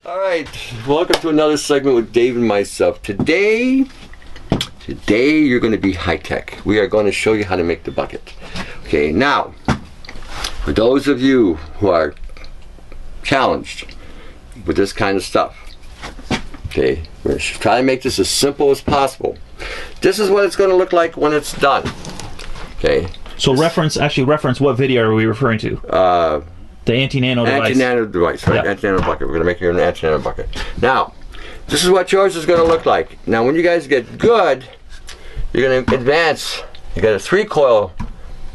Alright, welcome to another segment with Dave and myself. Today you're going to be high-tech. We are going to show you how to make the bucket. Okay, now, for those of you who are challenged with this kind of stuff, okay, we're going to try to make this as simple as possible. This is what it's going to look like when it's done. Okay. So reference what video are we referring to? The AntiNano device. AntiNano device, right? Yep. AntiNano bucket. We're going to make here an AntiNano bucket. Now, this is what yours is going to look like. Now, when you guys get good, you're going to advance. You got a 3-coil,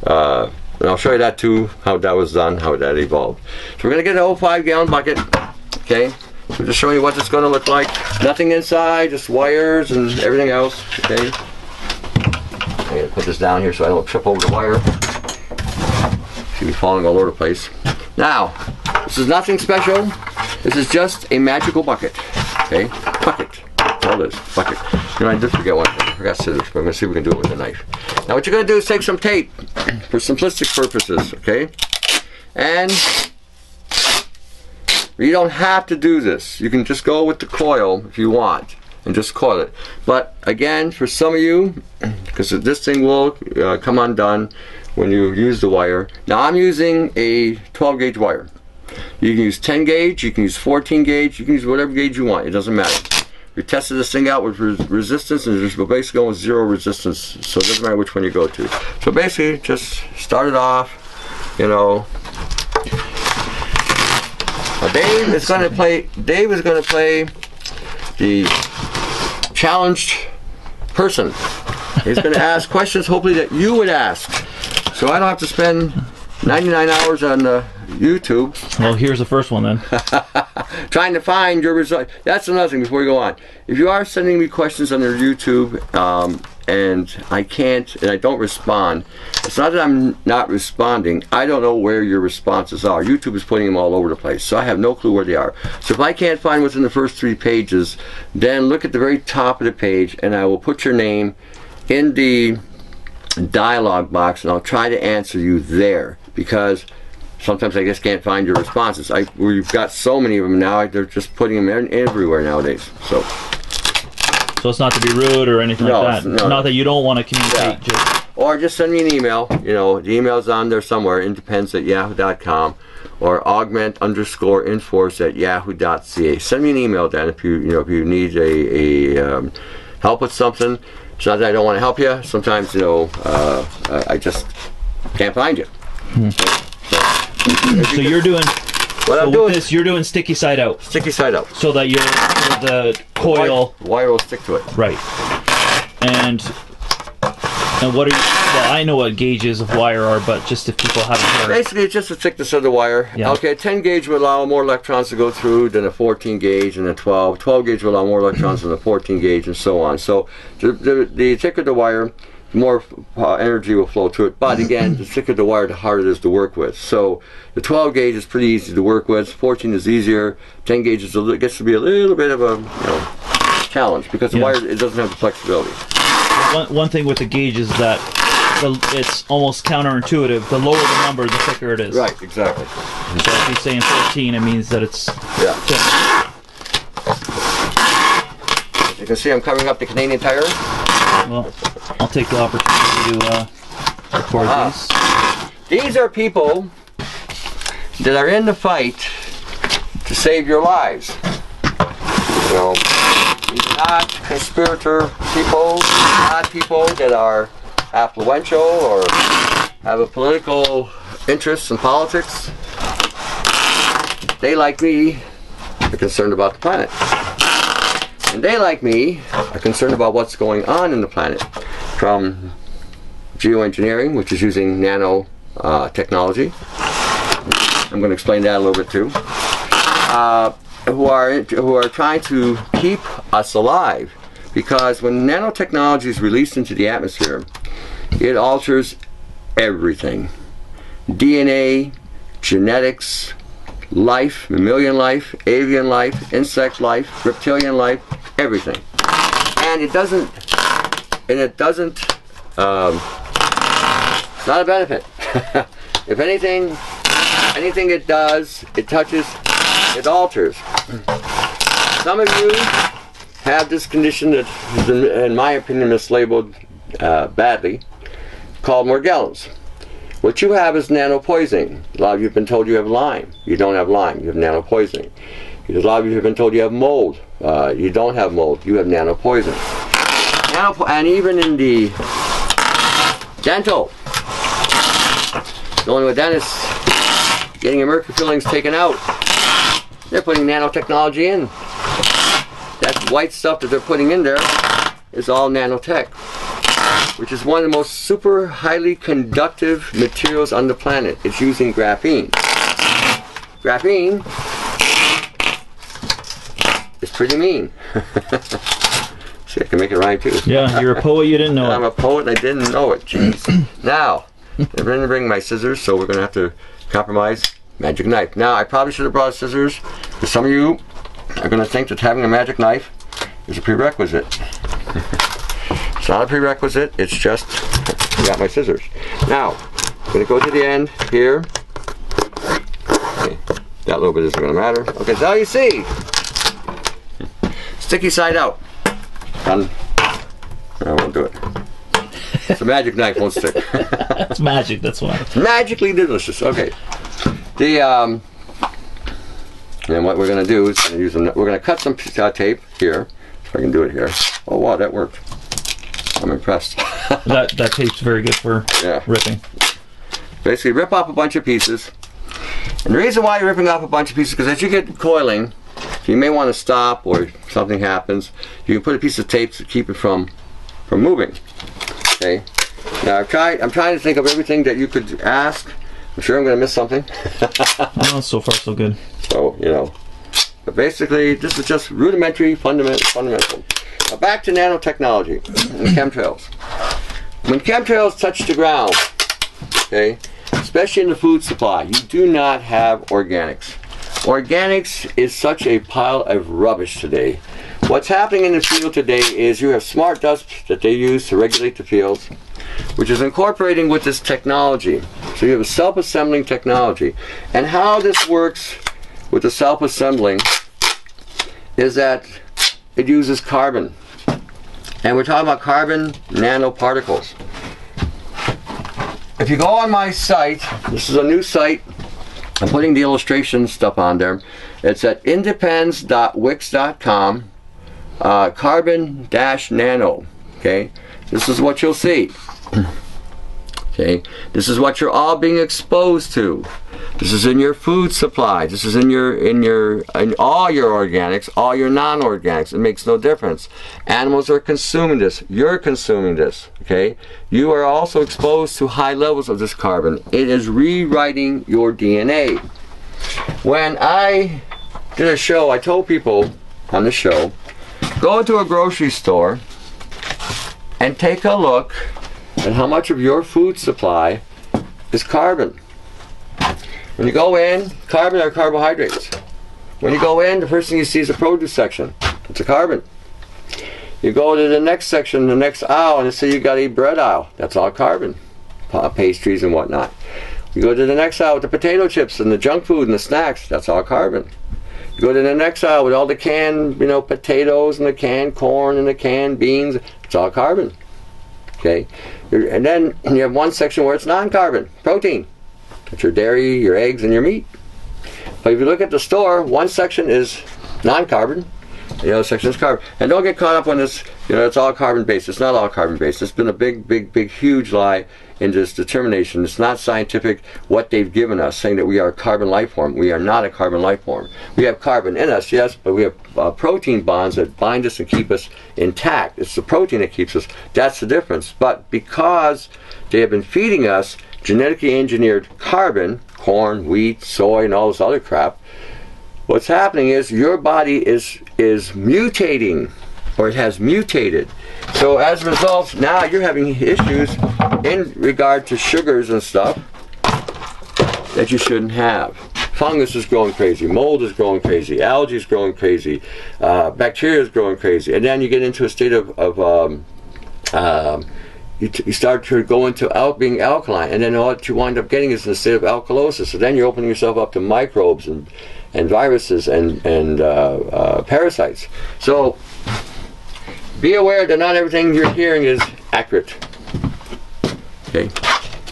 and I'll show you that too, how that was done, how that evolved. So we're going to get a whole 5-gallon bucket, okay? So just showing you what it's going to look like. Nothing inside, just wires and everything else, okay? I'm going to put this down here so I don't trip over the wire. Should be falling all over the place. Now, this is nothing special. This is just a magical bucket. Okay? Bucket. That's all it is. Bucket. You know, I did forget one thing. I forgot scissors, but I'm going to see if we can do it with a knife. Now, what you're going to do is take some tape for simplistic purposes, okay? And you don't have to do this. You can just go with the coil if you want and just coil it. But again, for some of you, because this thing will come undone when you use the wire. Now I'm using a 12 gauge wire. You can use 10 gauge, you can use 14 gauge, you can use whatever gauge you want, it doesn't matter. We tested this thing out with resistance and there's basically going with 0 resistance, so it doesn't matter which one you go to. So basically just start it off, you know. Now Dave is going to play the challenged person. He's going to ask questions hopefully that you would ask. So I don't have to spend 99 hours on YouTube. Well, here's the first one then. Trying to find your result. That's another thing before we go on. If you are sending me questions under YouTube and I can't, and I don't respond, it's not that I'm not responding. I don't know where your responses are. YouTube is putting them all over the place, so I have no clue where they are. So if I can't find what's in the first 3 pages, then look at the very top of the page and I will put your name in the dialog box and I'll try to answer you there, because sometimes I just can't find your responses. We've got so many of them now, they're just putting them in everywhere nowadays. So it's not to be rude or anything like that. No, not that you don't want to communicate. Yeah. Or just send me an email. You know, the email's on there somewhere, independence@yahoo.com or augment_enforce@yahoo.ca. Send me an email then if you need a help with something. It's not that I don't want to help you. Sometimes, you know, I just can't find you. So you're doing. This, you're doing sticky side out. Sticky side out. So that the coil wire will stick to it. Right. And what are you? Well, I know what gauges of wire are, but just if people haven't heard. Basically, it's just the thickness of the wire. Yeah. Okay, a 10 gauge will allow more electrons to go through than a 14 gauge and a 12. 12 gauge will allow more electrons than a 14 gauge and so on. So the thicker the wire, the more energy will flow through it. But again, the thicker the wire, the harder it is to work with. So the 12 gauge is pretty easy to work with. 14 is easier. 10 gauge gets to be a little bit of a challenge because the wire, it doesn't have the flexibility. One thing with the gauge is that it's almost counterintuitive. The lower the number, the thicker it is. Right, exactly. So if you're saying 14, it means that it's... Yeah. As you can see, I'm covering up the Canadian Tire. Well, I'll take the opportunity to record these. These are people that are in the fight to save your lives. You know, these are not conspirator people, not people that are affluential or have a political interest in politics. They, like me, are concerned about the planet. And they, like me, are concerned about what's going on in the planet. From geoengineering, which is using nano technology. I'm going to explain that a little bit too. Who are trying to keep us alive, because when nanotechnology is released into the atmosphere, it alters everything. DNA, genetics, life, mammalian life, avian life, insect life, reptilian life, everything. And it doesn't, it's not a benefit. If anything it does, it touches it alters. Some of you have this condition that has been, in my opinion, mislabeled badly, called Morgellons. What you have is nanopoisoning. A lot of you have been told you have Lyme. You don't have Lyme, you have nanopoisoning. A lot of you have been told you have mold. You don't have mold, you have nanopoisoning. And even in the dental, going to a dentist, getting your mercury fillings taken out, they're putting nanotechnology in. That white stuff that they're putting in there is all nanotech, which is one of the most super highly conductive materials on the planet. It's using graphene. Graphene is pretty mean. See, I can make it rhyme too. Yeah, you're a poet, you didn't know it. I'm a poet and I didn't know it. Jeez. Now, I'm going to bring my scissors, so we're going to have to compromise. Magic knife. Now, I probably should have brought scissors, because some of you are going to think that having a magic knife is a prerequisite. It's not a prerequisite, it's just, I got my scissors. Now, I'm going to go to the end here. Okay, that little bit isn't going to matter. Okay, so now you see. Sticky side out. Done. I won't do it. It's a magic knife, won't stick. It's magic, that's why. It's magically delicious. Okay. The and what we're going to do is we're going to cut some tape here. If I can do it here. Oh wow, that worked. I'm impressed. that tape's very good for ripping. Basically, rip off a bunch of pieces. And the reason why you're ripping off a bunch of pieces is because as you get coiling, you may want to stop, or something happens, you can put a piece of tape to keep it from moving. Okay. Now I'm trying to think of everything that you could ask. I'm sure I'm going to miss something. Oh, so far so good. So, you know. But basically, this is just rudimentary, fundamental. Now back to nanotechnology and chemtrails. When chemtrails touch the ground, okay, especially in the food supply, you do not have organics. Organics is such a pile of rubbish today. What's happening in the field today is you have smart dust that they use to regulate the fields, which is incorporating with this technology. So you have a self-assembling technology. And how this works with the self-assembling is that it uses carbon. And we're talking about carbon nanoparticles. If you go on my site, this is a new site, I'm putting the illustration stuff on there. It's at independence.wix.com, carbon-nano. Okay, this is what you'll see. Okay, this is what you're all being exposed to. This is in your food supply. This is in all your organics, all your non-organics. It makes no difference. Animals are consuming this. You're consuming this. Okay, you are also exposed to high levels of this carbon. It is rewriting your DNA. When I did a show, I told people on the show, go into a grocery store and take a look at how much of your food supply is carbon. When you go in, carbon are carbohydrates. When you go in, the first thing you see is the produce section. It's a carbon. You go to the next section, the next aisle, and say you got to eat bread aisle. That's all carbon. Pastries and whatnot. You go to the next aisle with the potato chips and the junk food and the snacks. That's all carbon. You go to the next aisle with all the canned, potatoes and the canned corn and the canned beans. It's all carbon. Okay, and then you have one section where it's non-carbon, protein. It's your dairy, your eggs, and your meat. But if you look at the store, one section is non-carbon, the other section is carbon. And don't get caught up on this, it's all carbon-based. It's not all carbon-based. It's been a big, huge lie in this determination. It's not scientific what they've given us, saying that we are a carbon life form. We are not a carbon life form. We have carbon in us, yes, but we have protein bonds that bind us and keep us intact. It's the protein that keeps us. That's the difference. But because they have been feeding us genetically engineered carbon, corn, wheat, soy, and all this other crap, what's happening is your body is mutating, or it has mutated. So as a result, now you're having issues in regard to sugars and stuff that you shouldn't have. Fungus is growing crazy, mold is growing crazy, algae is growing crazy, bacteria is growing crazy, and then you get into a state of you start to go into being alkaline, and then what you wind up getting is a state of alkalosis. So then you're opening yourself up to microbes and and viruses and parasites. So be aware that not everything you're hearing is accurate. Okay,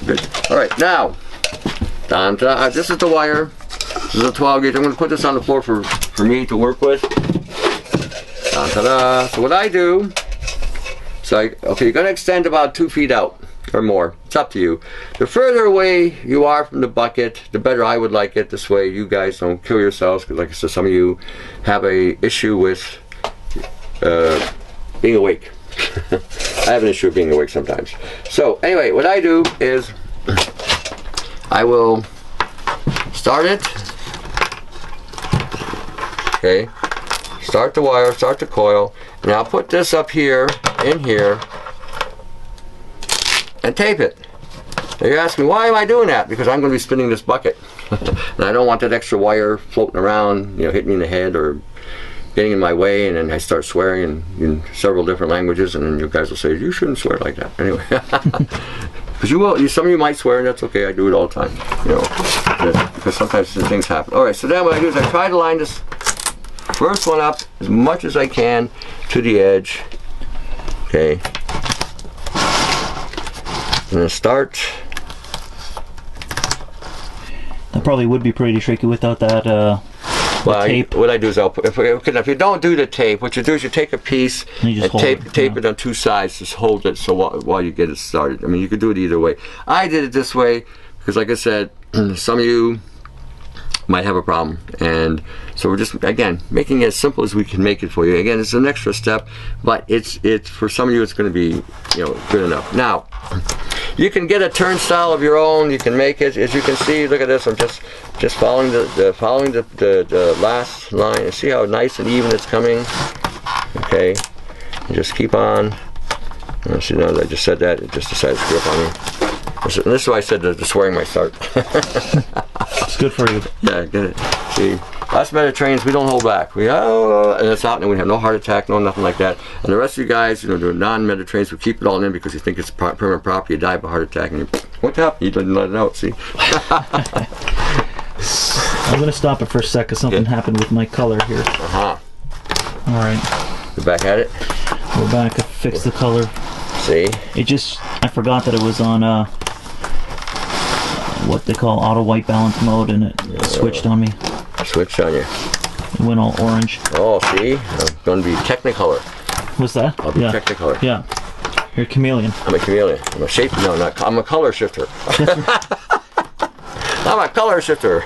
good. All right, now, this is the wire. This is a 12 gauge. I'm going to put this on the floor for me to work with. So what I do, okay, you're going to extend about 2 feet out or more. It's up to you. The further away you are from the bucket, the better I would like it. This way you guys don't kill yourselves, because like I said, some of you have a issue with being awake. I have an issue with being awake sometimes. So anyway, what I do is I will start it. Okay, start the wire, start the coil, and I'll put this up here, in here, and tape it. Now you're asking, why am I doing that? Because I'm going to be spinning this bucket. And I don't want that extra wire floating around, you know, hitting me in the head or getting in my way, and then I start swearing in several different languages, and then you guys will say, you shouldn't swear like that. Anyway. Because you will, some of you might swear, and that's okay, I do it all the time. You know, because sometimes things happen. Alright, so then what I do is I try to line this first one up as much as I can to the edge. Okay. And then start. That probably would be pretty tricky without that well, tape. What I do is I'll put, if you don't do the tape, what you do is you take a piece and tape it on 2 sides, just hold it so while you get it started. I mean, you could do it either way. I did it this way because, like I said, some of you might have a problem, and so we're just, again, making it as simple as we can make it for you. Again, it's an extra step, but it's for some of you it's going to be, you know, good enough. Now, you can get a turnstile of your own. You can make it, as you can see. Look at this. I'm just following the last line, and see how nice and even it's coming. Okay, and just keep on. See, now that I just said that, it just decided to grip on me. This is why I said the swearing might start. It's good for you. Yeah, get it. See, us Mediterraneans, we don't hold back. We and it's out, and we have no heart attack, no nothing like that. And the rest of you guys, you know, the non-Mediterraneans, we keep it all in because you think it's permanent property. You die of a heart attack, and you, what happened? You didn't let it out. See. I'm gonna stop it for a sec because something happened with my color here. All right. You're back at it. We're back. I fixed the color. See. It just, I forgot that it was on what they call auto white balance mode, and it switched on me. Switched on you. It went all orange. Oh, see? I'm going to be Technicolor. What's that? I'll be Technicolor. Yeah. You're a chameleon. I'm a chameleon. I'm a shape. No, not. I'm a color shifter. I'm a color shifter.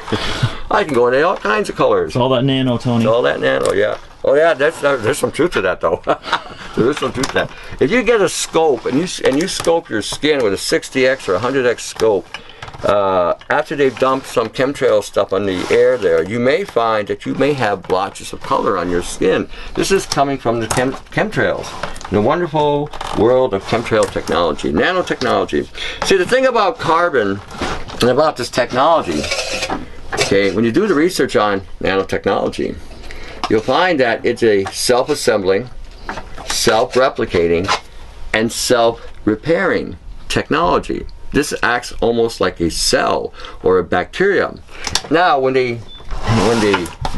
I can go into all kinds of colors. It's all that nano, Tony. It's all that nano, yeah. Oh yeah, there's some truth to that though. There's some truth to that. If you get a scope and you scope your skin with a 60x or 100x scope, after they've dumped some chemtrail stuff on the air there, you may find that you may have blotches of color on your skin. This is coming from the chemtrails. The wonderful world of chemtrail technology, nanotechnology. See, the thing about carbon and about this technology, okay, when you do the research on nanotechnology, you'll find that it's a self-assembling, self-replicating, and self-repairing technology. This acts almost like a cell or a bacteria. Now, when they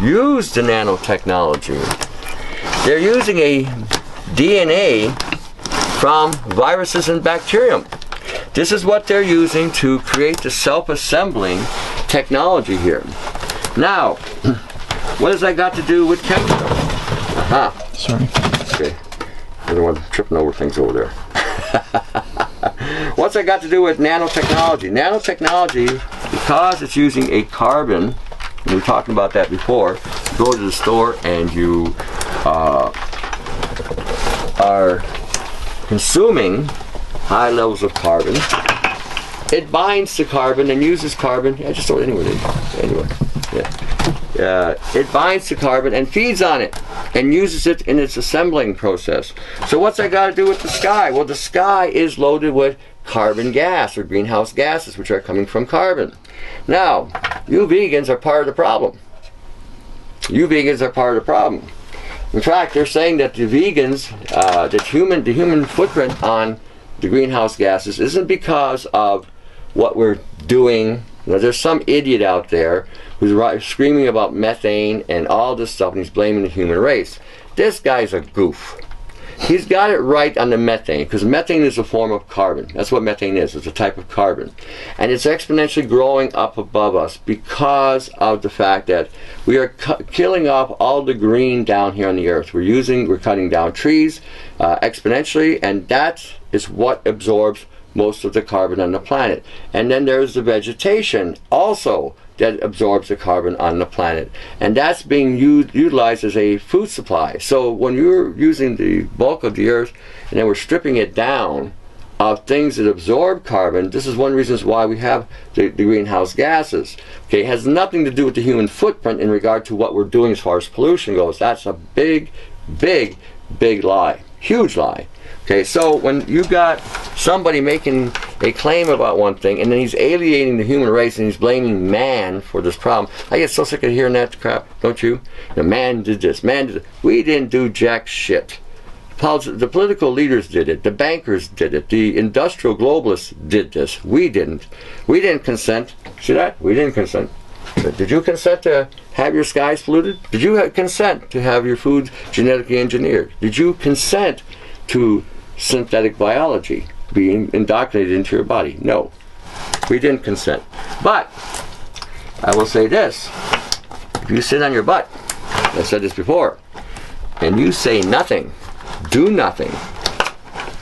use the nanotechnology, they're using a DNA from viruses and bacterium. This is what they're using to create the self-assembling technology here. Now, what has that got to do with chemtrails? Sorry. Okay. I don't want tripping over things over there. What's that got to do with nanotechnology? Nanotechnology, because it's using a carbon, and we were talking about that before, you go to the store and you are consuming high levels of carbon. It binds to carbon and uses carbon. I just throw it anyway. Yeah. It binds to carbon and feeds on it and uses it in its assembling process. So what's that got to do with the sky? Well, the sky is loaded with carbon gas or greenhouse gases, which are coming from carbon. Now, you vegans are part of the problem. You vegans are part of the problem. In fact, they're saying that the vegans, the human footprint on the greenhouse gases isn't because of what we're doing Now there's some idiot out there who's screaming about methane and all this stuff, and he's blaming the human race. This guy's a goof. He's got it right on the methane, because methane is a form of carbon. That's what methane is. It's a type of carbon. And it's exponentially growing up above us because of the fact that we are killing off all the green down here on the earth. We're cutting down trees exponentially, and that is what absorbs most of the carbon on the planet. And then there's the vegetation also that absorbs the carbon on the planet, and that's being utilized as a food supply. So when you're using the bulk of the earth and then we're stripping it down of things that absorb carbon, this is one of the reasons why we have the greenhouse gases. Okay, it has nothing to do with the human footprint in regard to what we're doing as far as pollution goes. That's a big lie, huge lie. Okay, so when you got somebody making a claim about one thing, and then he's alienating the human race, and he's blaming man for this problem. I get so sick of hearing that crap, don't you? The man did this, man did this. We didn't do jack shit. The political leaders did it. The bankers did it. The industrial globalists did this. We didn't. We didn't consent. See that? We didn't consent. Did you consent to have your skies polluted? Did you consent to have your food genetically engineered? Did you consent to synthetic biology being indoctrinated into your body? No, we didn't consent. But I will say this: if you sit on your butt, I said this before, and you say nothing, do nothing,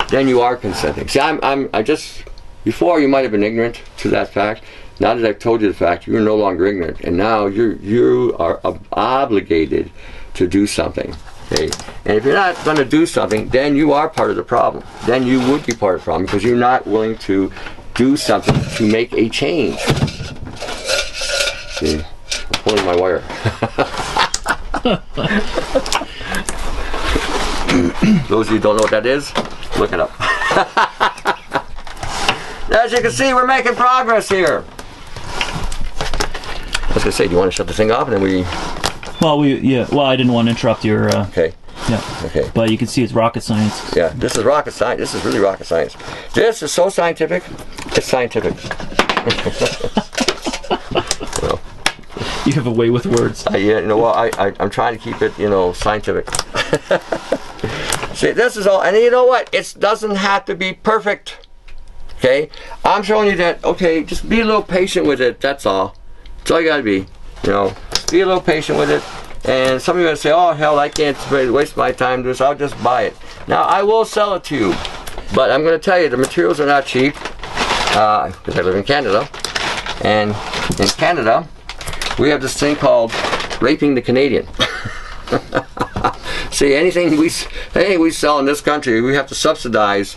then you are consenting. See, I just, before you might have been ignorant to that fact. Now that I've told you the fact, you're no longer ignorant, and now you are obligated to do something. Okay? And if you're not going to do something, then you are part of the problem. Then you would be part of the problem because you're not willing to do something to make a change. See, I'm pulling my wire. Those of you who don't know what that is, look it up. As you can see, we're making progress here. I was going to say, do you want to shut the thing off and then we... Well, I didn't want to interrupt your... Okay. Yeah. Okay. But you can see it's rocket science. Yeah, this is rocket science. This is really rocket science. This is so scientific, it's scientific. Well, you have a way with words. Yeah, you know what? I'm trying to keep it, scientific. See, this is all, and you know what? It doesn't have to be perfect. Okay? I'm showing you that, okay, just be a little patient with it, that's all. That's all you gotta be. Be a little patient with it. And some of you are going to say, oh hell, I can't waste my time doing this, I'll just buy it. Now, I will sell it to you. But I'm going to tell you, the materials are not cheap. Because I live in Canada. And in Canada, we have this thing called raping the Canadian. See, anything we sell in this country, we have to subsidize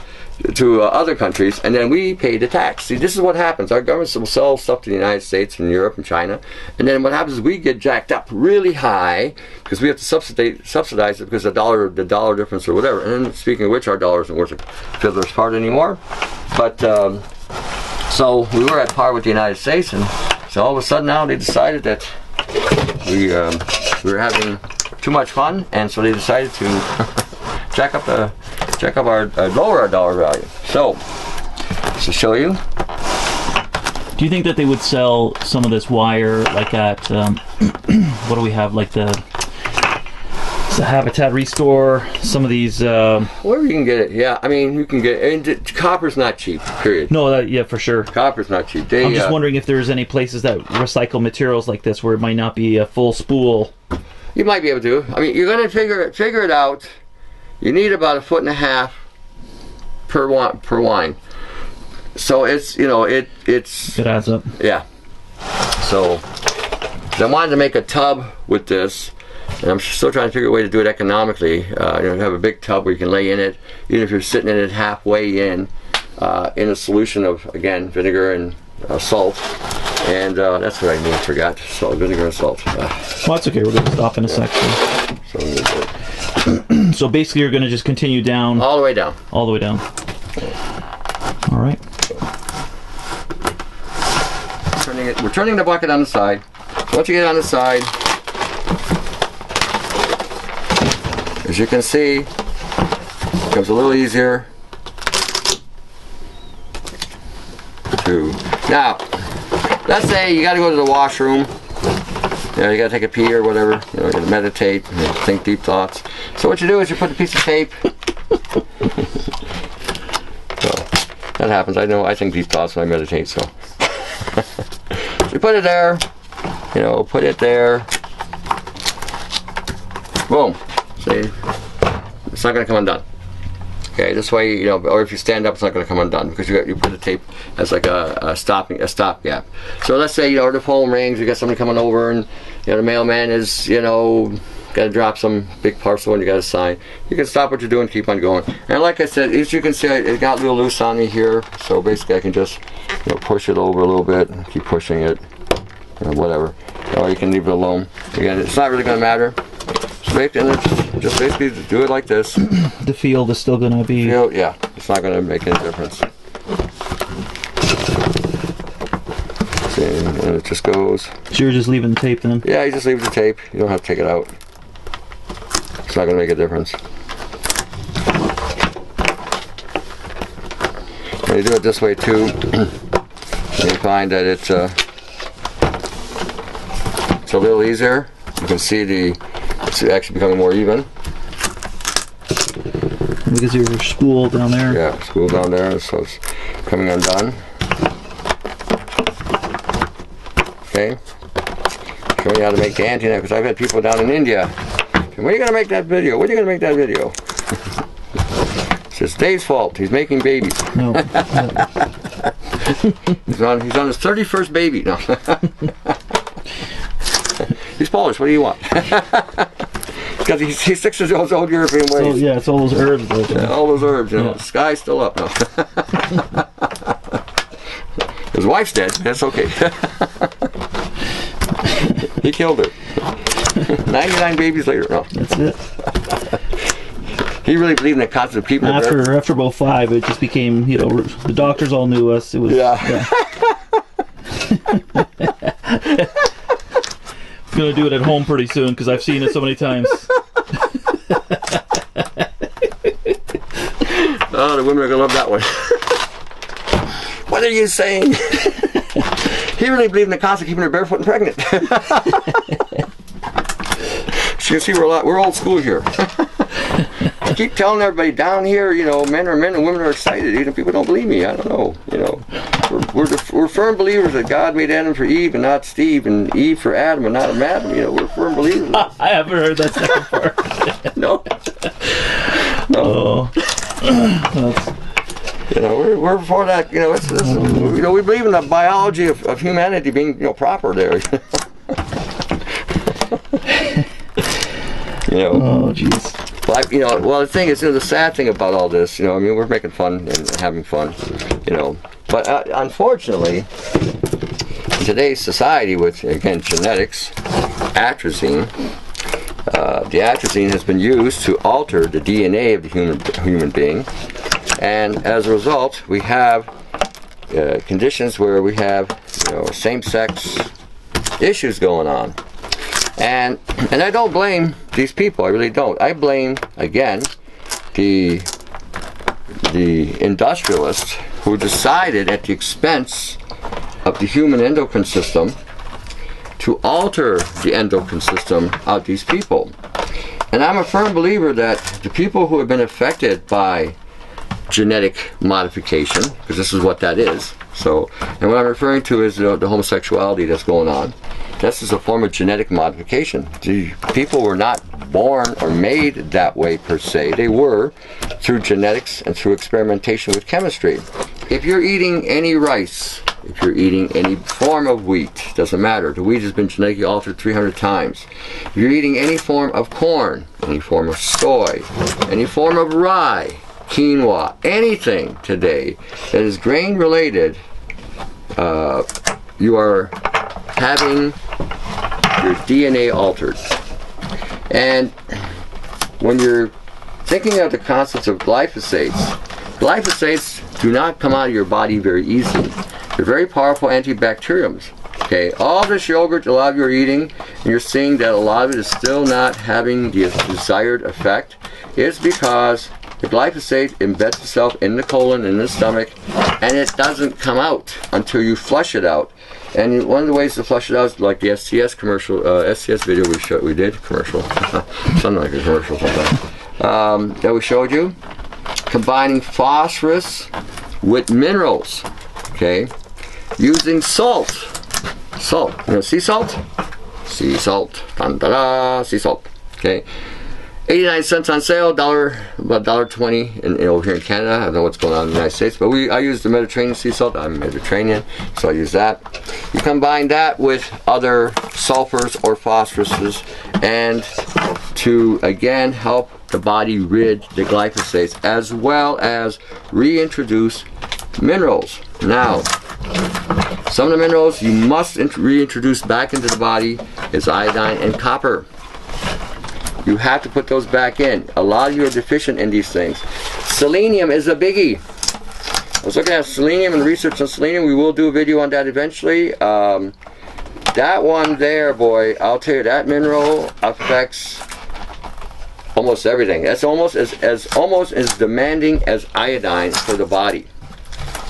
to other countries, and then we pay the tax. See, this is what happens. Our governments will sell stuff to the United States and Europe and China, and then what happens is we get jacked up really high because we have to subsidize it because the dollar difference or whatever. And then, speaking of which, our dollar isn't worth a fiddler's part anymore. But so we were at par with the United States, and so all of a sudden now they decided that we were having too much fun, and so they decided to lower our dollar value. So, to show you. Do you think that they would sell some of this wire like at, what do we have, like the Habitat Restore, some of these... Wherever you can get it, yeah. I mean, you can get it. And copper's not cheap, period. No, yeah, for sure. Copper's not cheap. I'm just wondering if there's any places that recycle materials like this where it might not be a full spool. You might be able to. I mean, you're going to figure it out. You need about 1.5 foot per wine. So it's, it adds up. Yeah. So I wanted to make a tub with this, and I'm still trying to figure a way to do it economically. Have a big tub where you can lay in it, even if you're sitting in it halfway in a solution of, again, vinegar and salt. And that's what I mean, forgot. Salt, vinegar and salt. Well, that's okay. We're going to stop in a second. So basically you're going to just continue down. All the way down. All the way down. All right. We're turning the bucket on the side. Once you get it on the side, as you can see, it becomes a little easier to... Now, let's say you got to go to the washroom. You know, you got to take a pee or whatever. You know, you got to meditate, you know, think deep thoughts. So what you do is you put a piece of tape. So that happens. I know. I think deep thoughts when I meditate. So you put it there. You know, put it there. Boom. See, it's not going to come undone. Okay, this way, you know, or if you stand up, it's not going to come undone because you put the tape as like a stopgap. So let's say, you know, the phone rings, you got somebody coming over, and you know the mailman is, you know, got to drop some big parcel and you got to sign. You can stop what you're doing, keep on going. And like I said, as you can see, it got a little loose on me here, so basically I can just, you know, push it over a little bit, and keep pushing it, you know, whatever. Or you can leave it alone. Again, it's not really going to matter. And just basically do it like this. The field is still going to be... Field, yeah, it's not going to make any difference. See, and it just goes. So you're just leaving the tape then? Yeah, you just leave the tape. You don't have to take it out. It's not going to make a difference. And you do it this way too, you find that it's a little easier. You can see it's actually becoming more even. Because your spool down there. Yeah, spool down there, so it's coming undone. Okay. Showing you how to make the AntiNano, because I've had people down in India. When are you going to make that video? When are you going to make that video? It's Dave's fault. He's making babies. No. He's on his 31st baby. No. He's Polish. What do you want? Because he sticks to those old European ways. So, yeah, it's all those herbs. Yeah, all those herbs. You know, the sky's still up now. His wife's dead. That's okay. He killed her. 99 babies later. No. That's it. He really believed in the concept of keeping it. After about 5, it just became, you know, the doctors all knew us. It was. Yeah. I'm gonna do it at home pretty soon because I've seen it so many times. Oh, the women are gonna love that one. What are you saying? He really believed in the concept of keeping her barefoot and pregnant. So you see, we're old school here. I keep telling everybody down here, you know, men are men and women are excited. Even people don't believe me. I don't know. You know, we're firm believers that God made Adam for Eve and not Steve, and Eve for Adam and not Adam. You know, we're firm believers. I haven't heard that second part. No. No. Oh. You know, we're for that. You know, you know, we believe in the biology of humanity being, you know, proper there. You know. Oh, jeez. But, you know, well, the thing is, you know, the sad thing about all this, you know, I mean, we're making fun and having fun, you know. But unfortunately, in today's society with, again, genetics, atrazine, the atrazine has been used to alter the DNA of the human being. And as a result, we have conditions where we have, you know, same-sex issues going on. And I don't blame these people. I really don't. I blame, again, the industrialists who decided at the expense of the human endocrine system to alter the endocrine system of these people. And I'm a firm believer that the people who have been affected by genetic modification, because this is what that is. So, and what I'm referring to is the homosexuality that's going on. This is a form of genetic modification. The people were not born or made that way per se. They were through genetics and through experimentation with chemistry. If you're eating any rice, if you're eating any form of wheat, doesn't matter. The wheat has been genetically altered 300 times. If you're eating any form of corn, any form of soy, any form of rye, quinoa, anything today that is grain related, you are having your DNA altered. And when you're thinking of the concepts of glyphosates, glyphosates do not come out of your body very easily. They're very powerful antibacteriums. Okay, all this yogurt a lot of you are eating, and you're seeing that a lot of it is still not having the desired effect, is because the glyphosate embeds itself in the colon, in the stomach, and it doesn't come out until you flush it out. And one of the ways to flush it out is like the STS commercial, STS video we did, commercial, something like a commercial sometimes, that we showed you. Combining phosphorus with minerals, okay? Using salt. Salt, you know, sea salt? Sea salt, dun-da-da, sea salt, okay? 89 cents on sale, about $1.20 over here in Canada. I don't know what's going on in the United States, but I use the Mediterranean sea salt. I'm Mediterranean, so I use that. You combine that with other sulfurs or phosphoruses, and to again help the body rid the glyphosates, as well as reintroduce minerals. Now, some of the minerals you must reintroduce back into the body is iodine and copper. You have to put those back in. A lot of you are deficient in these things. Selenium is a biggie. I was looking at selenium and research on selenium. We will do a video on that eventually. That one there, boy, I'll tell you, that mineral affects almost everything. That's almost as demanding as iodine for the body.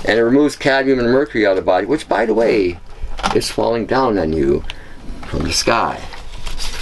And it removes cadmium and mercury out of the body, which, by the way, is falling down on you from the sky.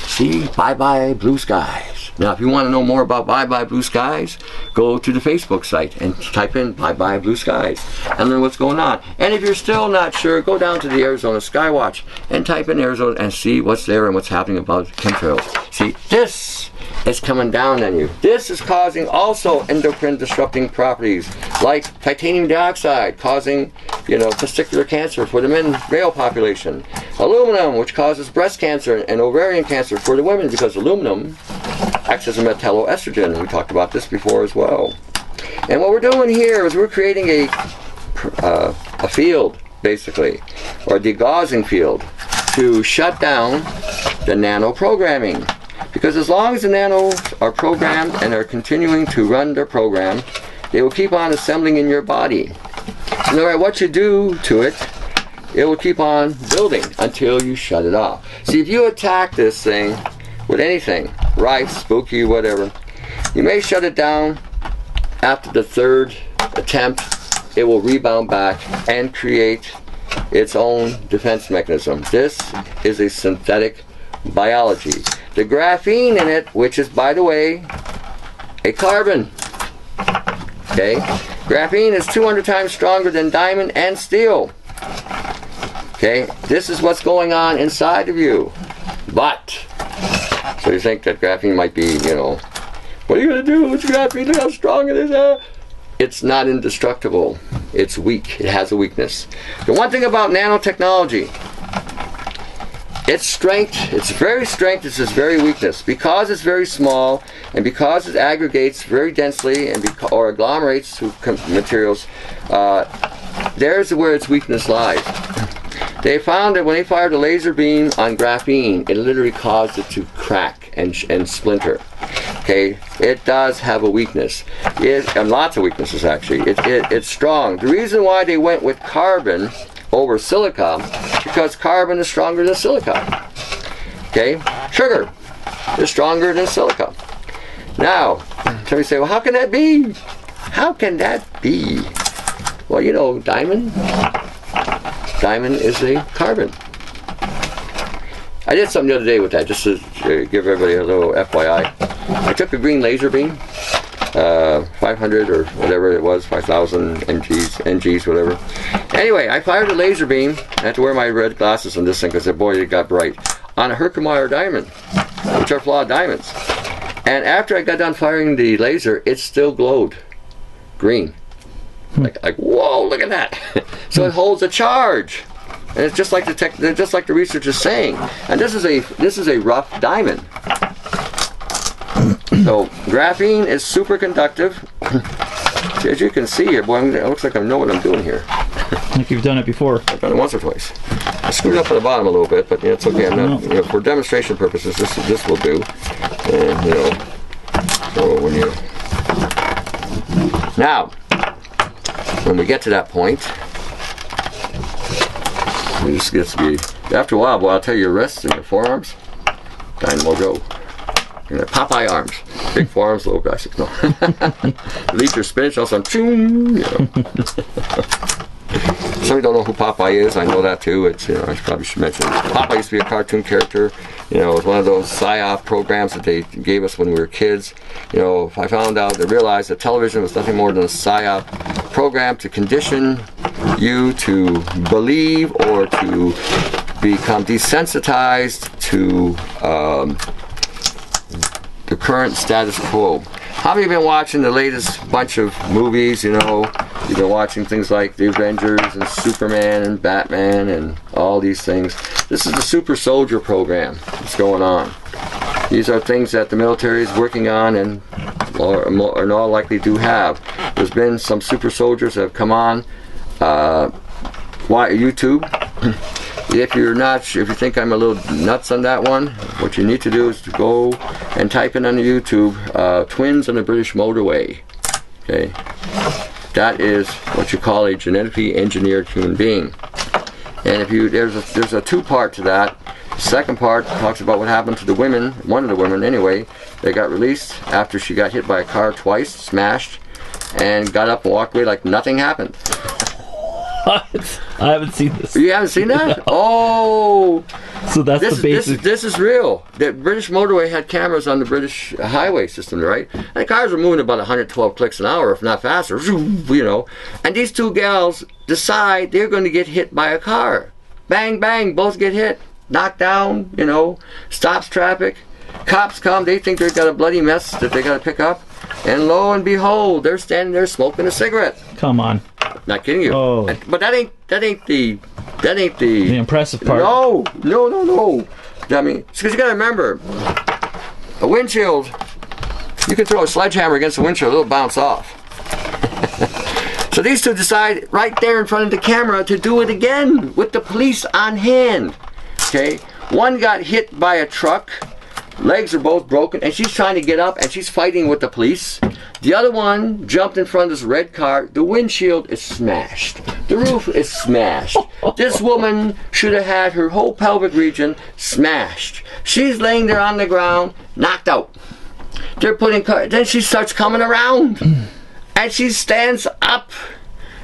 See, bye-bye blue skies. Now, if you want to know more about bye-bye blue skies, go to the Facebook site and type in bye-bye blue skies and learn what's going on. And if you're still not sure, go down to the Arizona Skywatch and type in Arizona and see what's there and what's happening about chemtrails. See, this is coming down on you. This is causing also endocrine disrupting properties like titanium dioxide, causing, you know, testicular cancer for the male population. Aluminum, which causes breast cancer and ovarian cancer for the women, because aluminum acts as a metalloestrogen. We talked about this before as well. And what we're doing here is we're creating a field, basically, or a degaussing field, to shut down the nano programming. Because as long as the nanos are programmed and are continuing to run their program, they will keep on assembling in your body. No matter what you do to it, it will keep on building until you shut it off. See, if you attack this thing with anything, rice, spooky, whatever, you may shut it down. After the third attempt, it will rebound back and create its own defense mechanism. This is a synthetic biology. The graphene in it, which is, by the way, a carbon. Okay? Graphene is 200 times stronger than diamond and steel. Okay? This is what's going on inside of you. But, so you think that graphene might be, you know, what are you going to do with graphene? Look how strong it is. It's not indestructible. It's weak. It has a weakness. The one thing about nanotechnology, its strength, its very strength is its very weakness. Because it's very small, and because it aggregates very densely and or agglomerates to materials, there's where its weakness lies. They found that when they fired a laser beam on graphene, it literally caused it to crack and splinter. Okay, it does have a weakness, and lots of weaknesses actually. It's strong. The reason why they went with carbon over silica, because carbon is stronger than silica. Okay, sugar is stronger than silica. Now, somebody say, well, how can that be? How can that be? Well, you know, diamond is a carbon. I did something the other day with that, just to give everybody a little FYI. I took a green laser beam, 500 or whatever it was, 5,000 NGs, whatever. Anyway, I fired a laser beam. I had to wear my red glasses on this thing because, boy, it got bright. On a Herkimer diamond, which are flawed diamonds. And after I got done firing the laser, it still glowed green. Like whoa, look at that. So it holds a charge. And it's just like the research is saying. And this is a rough diamond. So graphene is super conductive. As you can see here, boy, it looks like I know what I'm doing here. Like you've done it before. I've done it once or twice. I screwed up at the bottom a little bit, but it's okay. I'm not, you know, for demonstration purposes, this will do. And you know, so when you now, when we get to that point, it just gets to be, after a while, boy, I'll tell you, your wrists and your forearms, Dynamo Joe. You know, Popeye arms. Big forearms, little biceps. No. You eat your spinach, all of a sudden, you know. some of you don't know who Popeye is. I know that too. It's, I probably should mention it. Popeye used to be a cartoon character. It was one of those PSYOP programs that they gave us when we were kids. I found out, I realized that television was nothing more than a PSYOP program to condition you to believe or to become desensitized to the current status quo. How many of you have been watching the latest bunch of movies? You've been watching things like The Avengers and Superman and Batman and all these things. This is the super soldier program that's going on. These are things that the military is working on and are in all likely do have. There's been some super soldiers that have come on YouTube. If you think I'm a little nuts on that one, what you need to do is to go and type in on the YouTube, twins on the British motorway. Okay, that is what you call a genetically engineered human being. And if there's a two-part to that. The second part talks about what happened to the women, one of the women anyway, that got released after she got hit by a car twice, smashed, and got up and walked away like nothing happened. I haven't seen this. You haven't seen that? No. Oh! So that's the basic. This is real. The British motorway had cameras on the British highway system, right? And the cars were moving about 112 clicks an hour, if not faster, And these two gals decide they're going to get hit by a car. Bang, bang, both get hit. Knocked down, stops traffic. Cops come, they think they've got a bloody mess that they got to pick up. And lo and behold, they're standing there smoking a cigarette. Come on. Not kidding you. Oh. But that ain't the impressive part. No. I mean, because you got to remember, a windshield, you can throw a sledgehammer against a windshield, it'll bounce off. So these two decide right there in front of the camera to do it again with the police on hand. Okay, one got hit by a truck. Legs are both broken, and she's trying to get up, and she's fighting with the police. The other one jumped in front of this red car. The windshield is smashed. The roof is smashed. This woman should have had her whole pelvic region smashed. She's laying there on the ground, knocked out. They're putting car. Then she starts coming around, and she stands up.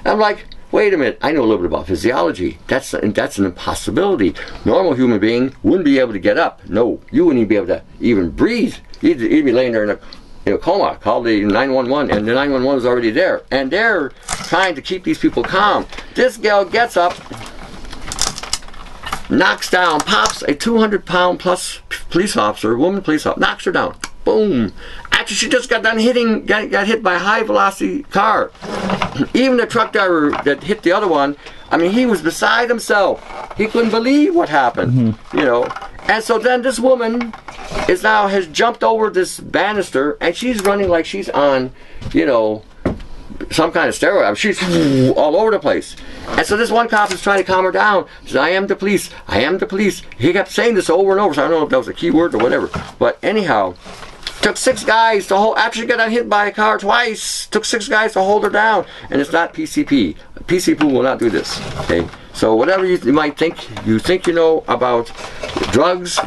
I'm like, wait a minute, I know a little bit about physiology. That's an impossibility. Normal human being wouldn't be able to get up. No, you wouldn't even be able to even breathe. You'd be laying there in a coma. Call the 911, and the 911 is already there. And they're trying to keep these people calm. This gal gets up, knocks down, pops a 200-pound plus police officer, woman police officer, knocks her down. Boom. After she just got done got hit by a high-velocity car. Even the truck driver that hit the other one, I mean, he was beside himself. He couldn't believe what happened, And so then this woman has jumped over this banister, and she's running like she's on, some kind of steroid. I mean, she's all over the place. And so this one cop is trying to calm her down. He says, I am the police. I am the police. He kept saying this over and over, so I don't know if that was a key word or whatever. But anyhow, took 6 guys to hold, after she got hit by a car twice, took 6 guys to hold her down. And it's not PCP. PCP will not do this. Okay? So whatever you might think, you know about drugs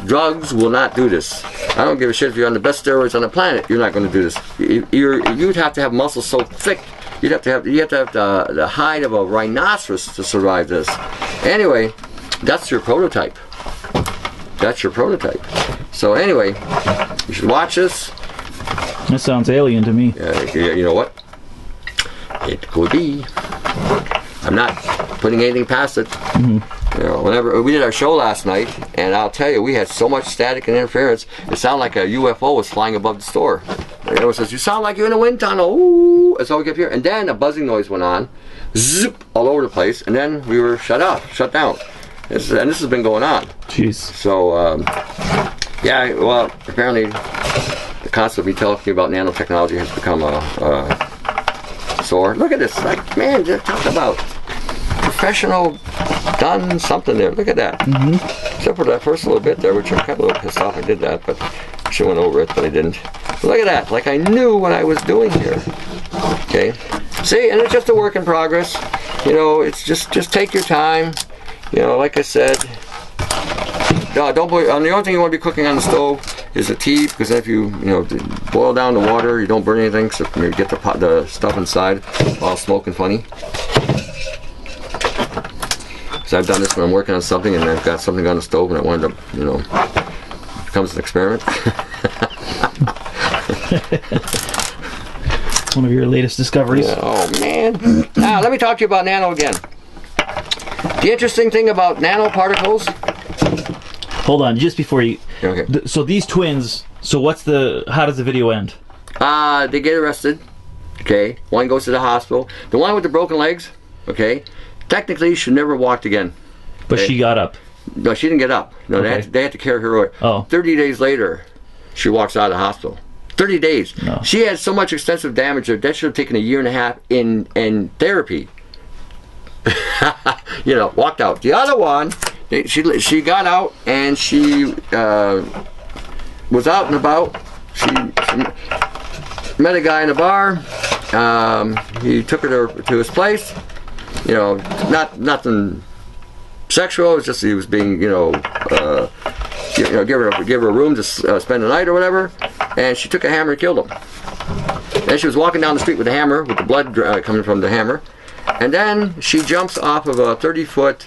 will not do this. I don't give a shit if you're on the best steroids on the planet, you're not going to do this. You'd have to have muscles so thick, you have to have the hide of a rhinoceros to survive this. Anyway, that's your prototype. That's your prototype. So anyway, you should watch this. That sounds alien to me. You know what? It could be. I'm not putting anything past it. Whenever we did our show last night, and I'll tell you, we had so much static and interference, it sounded like a UFO was flying above the store. And everyone says, you sound like you're in a wind tunnel. Ooh. That's all we kept hearing. And then a buzzing noise went on, zip, all over the place, and then we were shut down. And this has been going on. Jeez. So, yeah, well, apparently the concept of me talking about nanotechnology has become sore. Look at this. Like, man, talk about professional done something there. Look at that. Except for that first little bit there, which I'm kind of a little pissed off I did that, but I should have went over it, but I didn't. But look at that. Like I knew what I was doing here. Okay. See, and it's just a work in progress. It's just take your time. Like I said, don't boil. The only thing you want to be cooking on the stove is the tea, because if you boil down the water, you don't burn anything, so you get the stuff inside while smoking funny. So I've done this when I'm working on something and I've got something on the stove and it wound up, you know, becomes an experiment. One of your latest discoveries. Yeah, oh man. Now let me talk to you about nano again. The interesting thing about nanoparticles. Hold on, just before you. Okay. So these twins. So how does the video end? They get arrested. Okay. One goes to the hospital. The one with the broken legs. Okay. Technically, she never walked again. But she got up. No, she didn't get up. No, Okay. they had to carry her away. Oh. 30 days later, she walks out of the hospital. 30 days. No. She had so much extensive damage that should have taken a year and a half in therapy. You know, walked out. The other one, she got out and she was out and about. She met a guy in a bar. He took her to his place. You know, nothing sexual. It was just he was being, give her a room to spend the night or whatever. And she took a hammer and killed him. Then she was walking down the street with a hammer, with the blood coming from the hammer. And then she jumps off of a 30-foot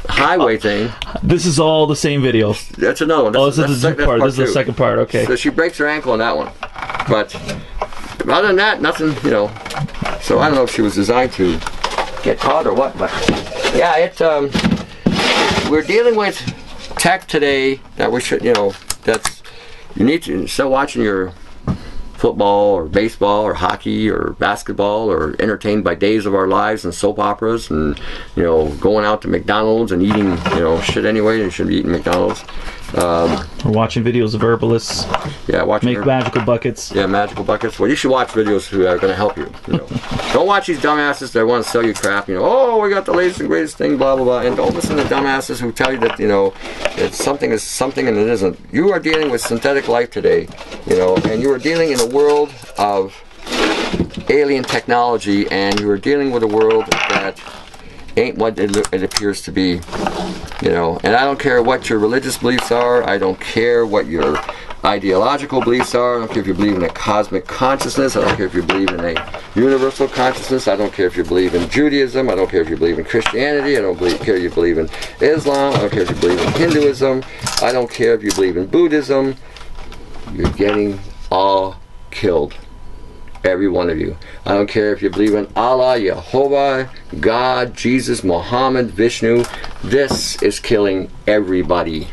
highway thing. This is all the same video. That's another one. This is the part. This is the second part. Okay. So she breaks her ankle on that one. But other than that, nothing, you know. So I don't know if she was designed to get caught or what. But yeah, we're dealing with tech today that we should, you need to start watching your football or baseball or hockey or basketball or entertained by Days of Our Lives and soap operas and, going out to McDonald's and eating, shit anyway. You shouldn't be eating McDonald's. We're watching videos of herbalists. Yeah, make magical buckets. Yeah, magical buckets. Well, you should watch videos that are going to help you. Don't watch these dumbasses that want to sell you crap. Oh, we got the latest and greatest thing, blah blah blah. And don't listen to dumbasses who tell you that that something is something and it isn't. You are dealing with synthetic life today, and you are dealing in a world of alien technology, and you are dealing with a world that ain't what it appears to be. And I don't care what your religious beliefs are. I don't care what your ideological beliefs are. I don't care if you believe in a cosmic consciousness. I don't care if you believe in a universal consciousness. I don't care if you believe in Judaism. I don't care if you believe in Christianity. I don't care if you believe in Islam. I don't care if you believe in Hinduism. I don't care if you believe in Buddhism. You're getting all killed. Every one of you. I don't care if you believe in Allah, Jehovah, God, Jesus, Muhammad, Vishnu. This is killing everybody.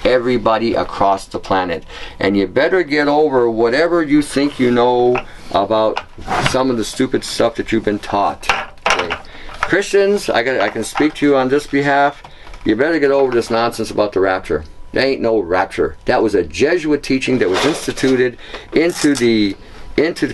Everybody across the planet. And you better get over whatever you think you know about some of the stupid stuff that you've been taught. Okay? Christians, I can speak to you on this behalf. You better get over this nonsense about the rapture. There ain't no rapture. That was a Jesuit teaching that was instituted into the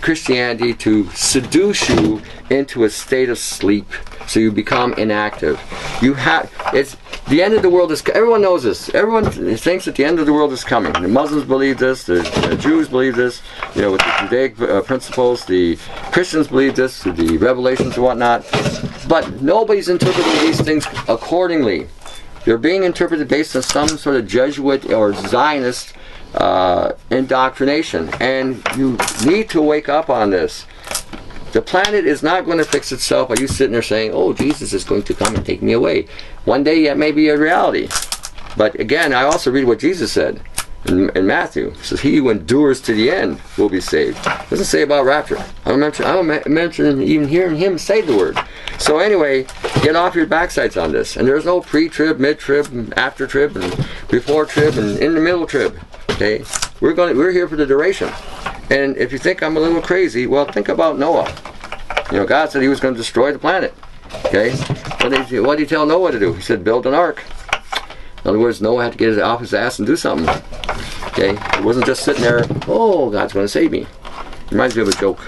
Christianity to seduce you into a state of sleep, so you become inactive. The end of the world is. Everyone knows this. Everyone thinks that the end of the world is coming. The Muslims believe this. The Jews believe this. With the Judaic principles, the Christians believe this. The Revelations and whatnot. But nobody's interpreting these things accordingly. They're being interpreted based on some sort of Jesuit or Zionist indoctrination, and you need to wake up on this. The planet is not going to fix itself by you sitting there saying, oh, Jesus is going to come and take me away. One day that may be a reality. But again, I also read what Jesus said in Matthew. It says, he who endures to the end will be saved. It doesn't say about rapture. I don't mention even hearing him say the word. So anyway, get off your backsides on this. And there's no pre-trib, mid-trib, after-trib, and before-trib, and in the middle trib. Okay, we're here for the duration. And if you think I'm a little crazy, well, think about Noah. God said he was going to destroy the planet. Okay, what did he tell Noah to do? He said, build an ark. In other words, Noah had to get off his ass and do something. Okay, he wasn't just sitting there, oh, God's going to save me. It reminds me of a joke.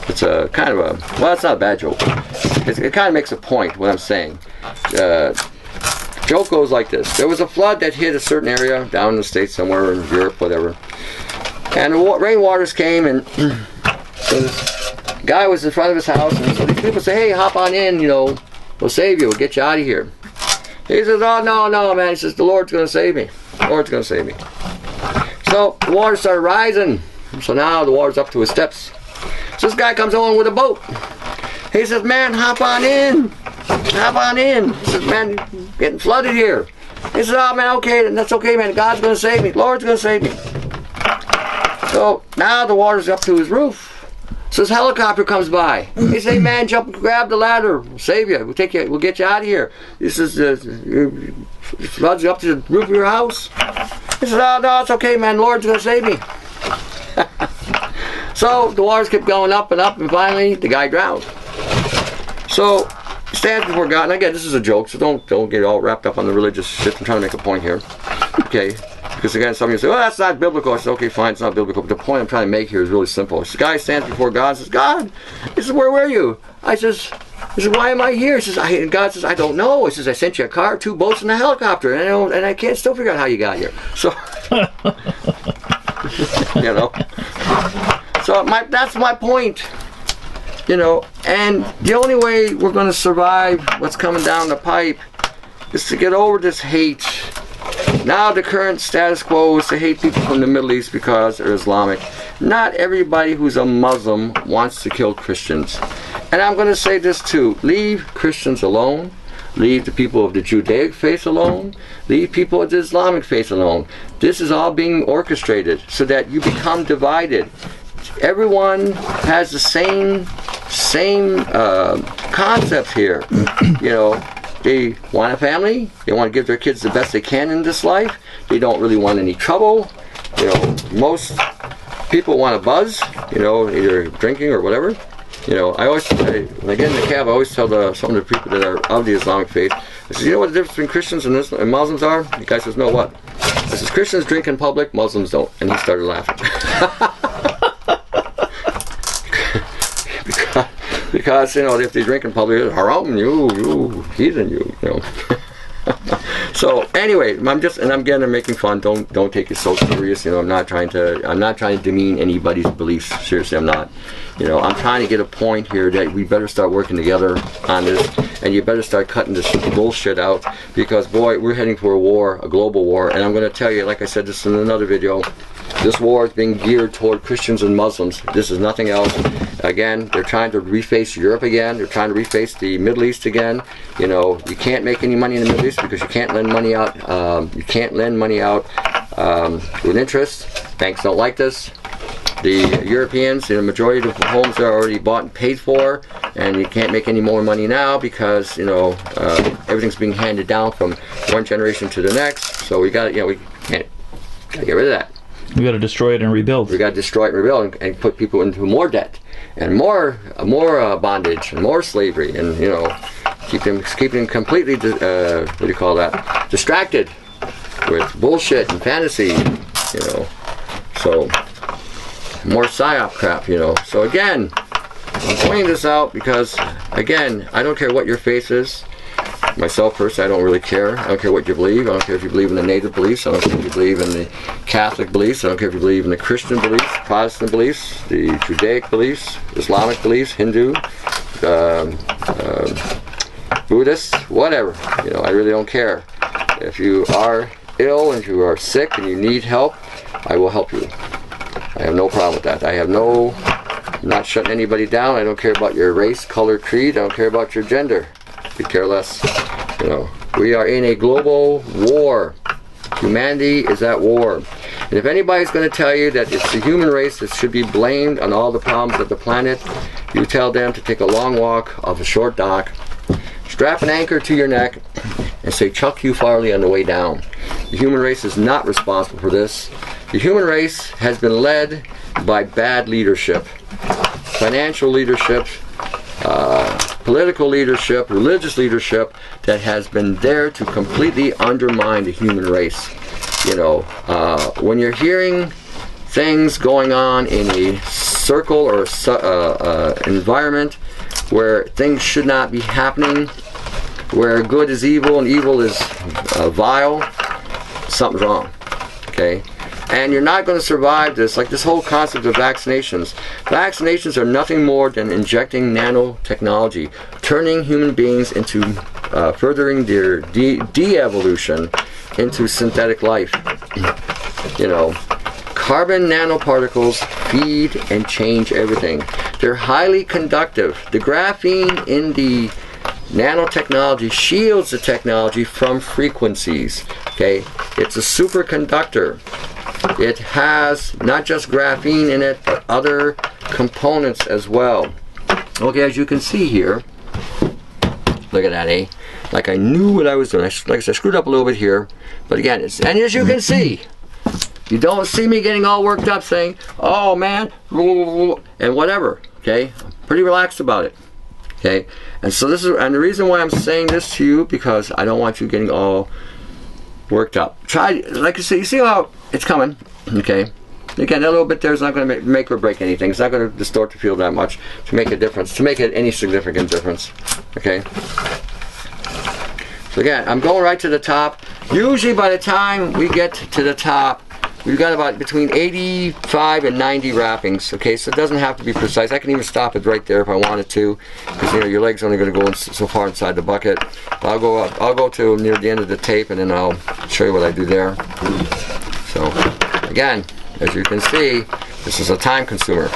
It's a kind of a, well, it's not a bad joke. It kind of makes a point, what I'm saying. Joke goes like this. There was a flood that hit a certain area down in the States somewhere, in Europe, whatever. And the rainwaters came, and this guy was in front of his house, and so these people say, hey, hop on in, we'll save you, we'll get you out of here. He says, oh, no, man. He says, the Lord's going to save me. The Lord's going to save me. So the water started rising. So now the water's up to his steps. So this guy comes on with a boat. He says, man, hop on in. Hop on in. He says, man, getting flooded here. He says, oh, man, okay, that's okay, man. God's going to save me. Lord's going to save me. So now the water's up to his roof. So this helicopter comes by. He says, hey, man, jump, grab the ladder. We'll save you. We'll take you. We'll get you out of here. He says, floods up to the roof of your house. He says, oh, no, it's okay, man. Lord's going to save me. So the waters kept going up, and finally the guy drowned. So he stands before God, and again, this is a joke, so don't get all wrapped up on the religious shit. I'm trying to make a point here, okay? Because again, some of you say, "Well, that's not biblical." I said, "Okay, fine, it's not biblical." But the point I'm trying to make here is really simple. This guy stands before God and says, "God," he says, "where were you?" I says, "Why am I here?" He says, and God says, "I don't know." He says, "I sent you a car, 2 boats, and a helicopter, and I can't still figure out how you got here." So, you know. So that's my point, you know, and the only way we're going to survive what's coming down the pipe is to get over this hate. Now the current status quo is to hate people from the Middle East because they're Islamic. Not everybody who's a Muslim wants to kill Christians. And I'm going to say this too, leave Christians alone. Leave the people of the Judaic faith alone. Leave people of the Islamic faith alone. This is all being orchestrated so that you become divided. Everyone has the same concept here. You know, they want a family. They want to give their kids the best they can in this life. They don't really want any trouble. You know, most people want to buzz. You know, either drinking or whatever. You know, when I get in the cab, I always tell some of the people that are of the Islamic faith, I said, you know what the difference between Christians and Muslims are? The guy says, no, what? I says, Christians drink in public, Muslims don't. And he started laughing. Because, you know, if they drink in public, it's haram, you heathen, you know. So anyway, I'm making fun. Don't take it so serious. You know, I'm not trying to demean anybody's beliefs. Seriously, I'm not. You know, I'm trying to get a point here that we better start working together on this, and you better start cutting this bullshit out, because boy, we're heading for a war, a global war, and I'm going to tell you, like I said this in another video, this war is being geared toward Christians and Muslims. This is nothing else. Again, they're trying to reface Europe again. They're trying to reface the Middle East again. You know, you can't make any money in the Middle East because you can't lend money out. With interest. Banks don't like this. The Europeans, the majority of the homes are already bought and paid for, and you can't make any more money now because, you know, everything's being handed down from one generation to the next. So we can't get rid of that. We got to destroy it and rebuild. We got to destroy it and rebuild, and put people into more debt and more bondage and more slavery, and you know, keep them completely distracted with bullshit and fantasy, you know. So more psyop crap, you know. So again, I'm pointing this out because, again, I don't care what your faith is. Myself personally, I don't really care. I don't care what you believe. I don't care if you believe in the native beliefs. I don't care if you believe in the Catholic beliefs. I don't care if you believe in the Christian beliefs, Protestant beliefs, the Judaic beliefs, Islamic beliefs, Hindu, Buddhist, whatever. You know, I really don't care. If you are ill and you are sick and you need help, I will help you. I have no problem with that. I'm not shutting anybody down. I don't care about your race, color, creed. I don't care about your gender. Could care less. You know, we are in a global war. Humanity is at war. And if anybody's going to tell you that it's the human race that should be blamed on all the problems of the planet, you tell them to take a long walk off a short dock, strap an anchor to your neck, and say, "Chuck you Farley" on the way down. The human race is not responsible for this. The human race has been led by bad leadership, financial leadership, political leadership, religious leadership that has been there to completely undermine the human race. You know, when you're hearing things going on in a circle or environment where things should not be happening, where good is evil and evil is vile, something's wrong. Okay? And you're not going to survive this, like this whole concept of vaccinations. Vaccinations are nothing more than injecting nanotechnology, turning human beings into, furthering their de-evolution into synthetic life. You know, carbon nanoparticles feed and change everything. They're highly conductive. The graphene in the nanotechnology shields the technology from frequencies. Okay, it's a superconductor. It has not just graphene in it, but other components as well. Okay, as you can see here, look at that, eh? Like I knew what I was doing. Like I said, I screwed up a little bit here, but again, and as you can see, you don't see me getting all worked up saying, "Oh man," and whatever. Okay, I'm pretty relaxed about it. Okay, and so this is, and the reason why I'm saying this to you, because I don't want you getting all worked up. Try, like I said, you see how it's coming. Okay, again, that little bit there is not going to make or break anything. It's not going to distort the field that much to make a difference, to make it any significant difference. Okay. So again, I'm going right to the top. Usually by the time we get to the top, we've got about between 85 and 90 wrappings. Okay, so it doesn't have to be precise. I can even stop it right there if I wanted to, because you know your leg's only going to go in so far inside the bucket. I'll go up. I'll go to near the end of the tape, and then I'll show you what I do there. So again, as you can see, this is a time consumer.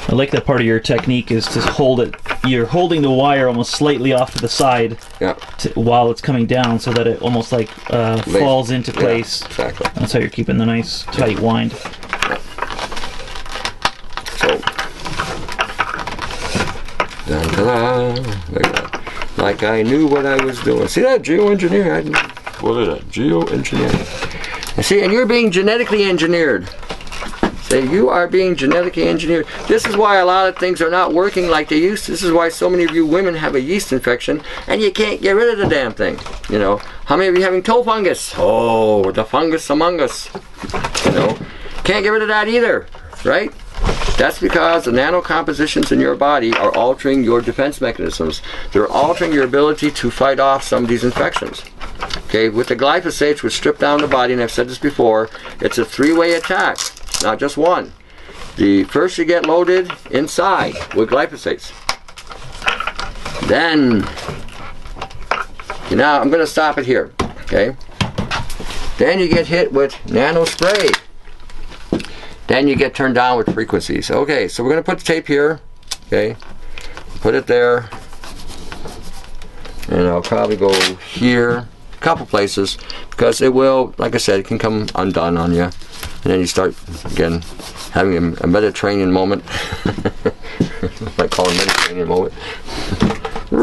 I like that part of your technique is to hold it. You're holding the wire almost slightly off to the side, yeah, while it's coming down, so that it almost like falls into place. Yeah, exactly. That's how you're keeping the nice tight wind. Yeah. So, like I knew what I was doing. See that geoengineering? What is that? Geoengineering. And see, and you're being genetically engineered. You are being genetically engineered. This is why a lot of things are not working like they used to. This is why so many of you women have a yeast infection and you can't get rid of the damn thing. You know, how many of you having toe fungus? Oh, the fungus among us. You know, can't get rid of that either, right? That's because the nano compositions in your body are altering your defense mechanisms. They're altering your ability to fight off some of these infections. Okay, with the glyphosates, which strip down the body, and I've said this before, it's a three-way attack. Not just one. The first you get loaded inside with glyphosates. Then, now I'm going to stop it here. Okay. Then you get hit with nano spray. Then you get turned down with frequencies. Okay, so we're going to put the tape here. Okay. Put it there. And I'll probably go here. A couple places. Because it will, like I said, it can come undone on you. And then you start, again, having a Mediterranean moment. I call it Mediterranean moment. So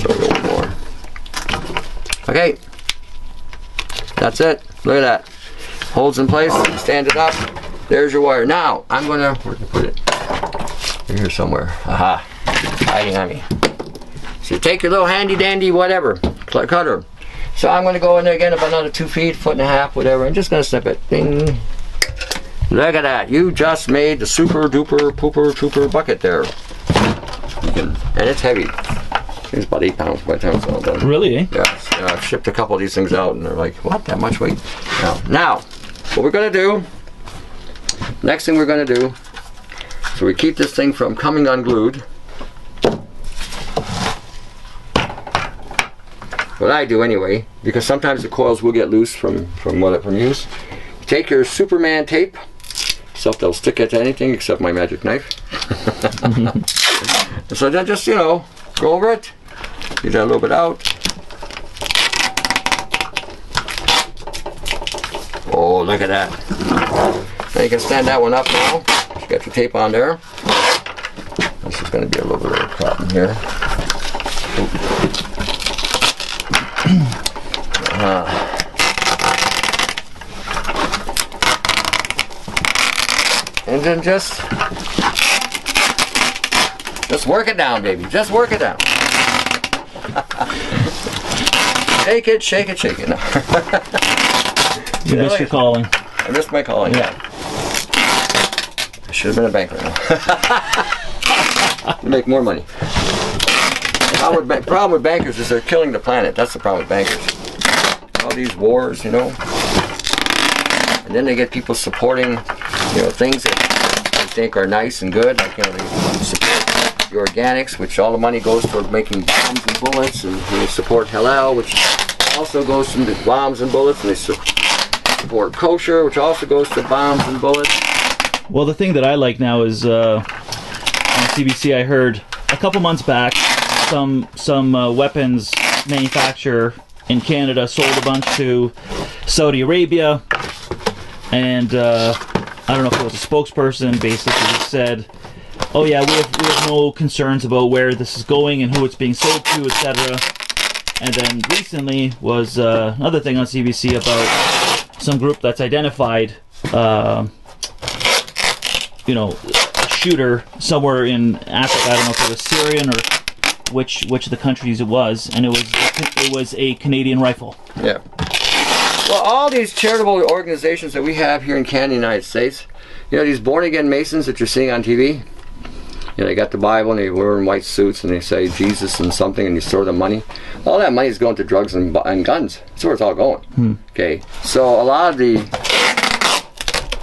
a little more. Okay. That's it. Look at that. Holds in place. Stand it up. There's your wire. Now, I'm going to, where to put it? Here somewhere. Aha. Hiding on me. So you take your little handy dandy whatever, cutter. So I'm going to go in there again about another 2 feet, 1.5 feet, whatever. I'm just going to snip it. Ding. Look at that. You just made the super duper pooper trooper bucket there. And it's heavy. It's about 8 pounds by the time it's all done. Really, eh? Yeah. I've shipped a couple of these things out and they're like, what? That much weight? Now, what we're going to do, next thing we're going to do, so we keep this thing from coming unglued. What I do anyway, because sometimes the coils will get loose from use. You take your Superman tape, stuff that'll stick it to anything except my magic knife. So then just, you know, go over it, get that a little bit out. Oh, look at that. Now you can stand that one up now. You got your tape on there. This is going to be a little bit of a problem here. And then just work it down, baby. Just work it down. Shake it, shake it, shake it. No. You missed your calling. I missed my calling. Yeah. I should have been a banker now. Make more money. The problem with bankers is they're killing the planet. That's the problem with bankers. All these wars, you know. And then they get people supporting, you know, things that they think are nice and good. Like, you know, they support the organics, which all the money goes toward making bombs and bullets. And they support halal, which also goes to bombs and bullets. And they support kosher, which also goes to bombs and bullets. Well, the thing that I like now is on CBC I heard a couple months back some weapons manufacturer in Canada sold a bunch to Saudi Arabia, and I don't know if it was a spokesperson basically said, oh yeah, we have no concerns about where this is going and who it's being sold to, etc. And then recently was another thing on CBC about some group that's identified a shooter somewhere in Africa. I don't know if it was Syrian or which of the countries it was, and it was a Canadian rifle. Yeah. Well, all these charitable organizations that we have here in Canada, United States, these born-again Masons that you're seeing on TV, they got the Bible and they wear white suits and they say Jesus and something and you store the money. All that money is going to drugs and guns. That's where it's all going. Okay, so a lot of the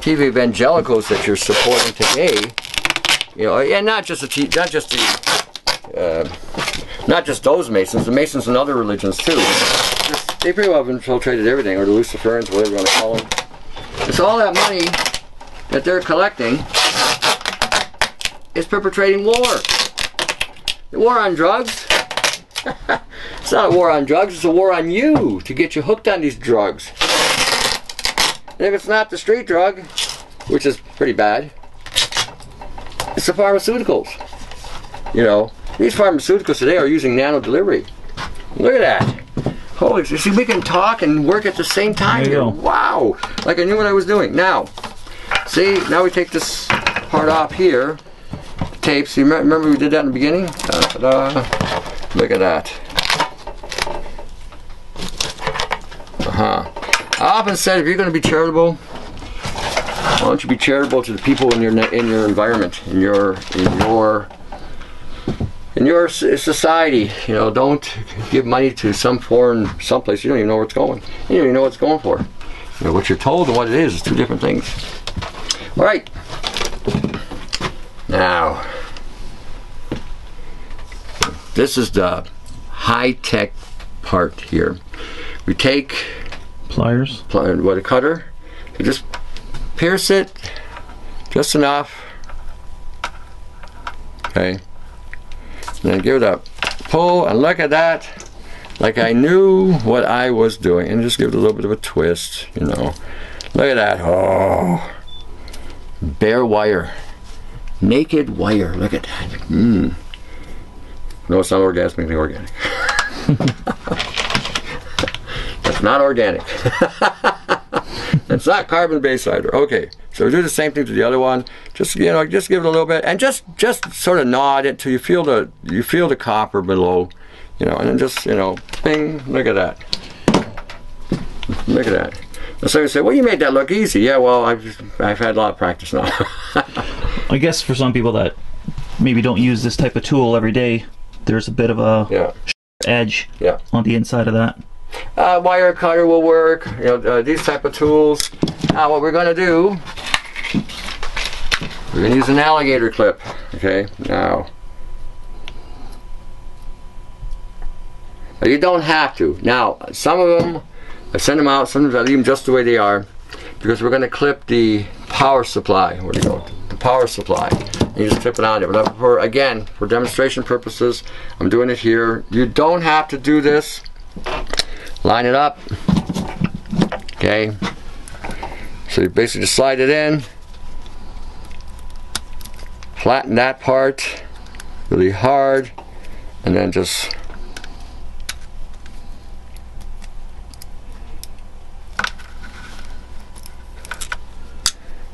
TV evangelicals that you're supporting today, and not just those Masons, the Masons in other religions too. They pretty well have infiltrated everything, or the Luciferians, whatever you want to call them. It's all that money that they're collecting is perpetrating war. The war on drugs. It's not a war on drugs, it's a war on you to get you hooked on these drugs. And if it's not the street drug, which is pretty bad, it's the pharmaceuticals. These pharmaceuticals today are using nano delivery. Look at that. Holy, see, we can talk and work at the same time here. Wow, like I knew what I was doing. Now, see, now we take this part off here. Tapes. You remember we did that in the beginning? Look at that. I often said, if you're going to be charitable, why don't you be charitable to the people in your environment, in your society. Don't give money to someplace you don't even know where it's going. You don't even know what it's going for. What you're told and what it is two different things. All right. Now, this is the high-tech part here. We take pliers, with a cutter, you just pierce it just enough. Okay. Then give it a pull, and look at that. Like I knew what I was doing, and just give it a little bit of a twist. Look at that. Oh, bare wire. Naked wire. Look at that. No, it's not orgasmically organic. That's not organic. It's not carbon-based either. Okay, so we do the same thing to the other one. Just give it a little bit, and just sort of nod it till you feel the copper below, and then just bing. Look at that. Look at that. And so you say, well, you made that look easy. Yeah, well, I've had a lot of practice now. I guess for some people that maybe don't use this type of tool every day, there's a bit of a edge on the inside of that. Wire cutter will work. These type of tools. Now, what we're going to do, we're going to use an alligator clip. Okay. Now, you don't have to. Now, some of them, I send them out. Sometimes I leave them just the way they are, because we're going to clip the power supply. Where do you go? The power supply. And you just clip it on there. But for demonstration purposes, I'm doing it here. You don't have to do this. Line it up. Okay. So you basically just slide it in. Flatten that part really hard, and then just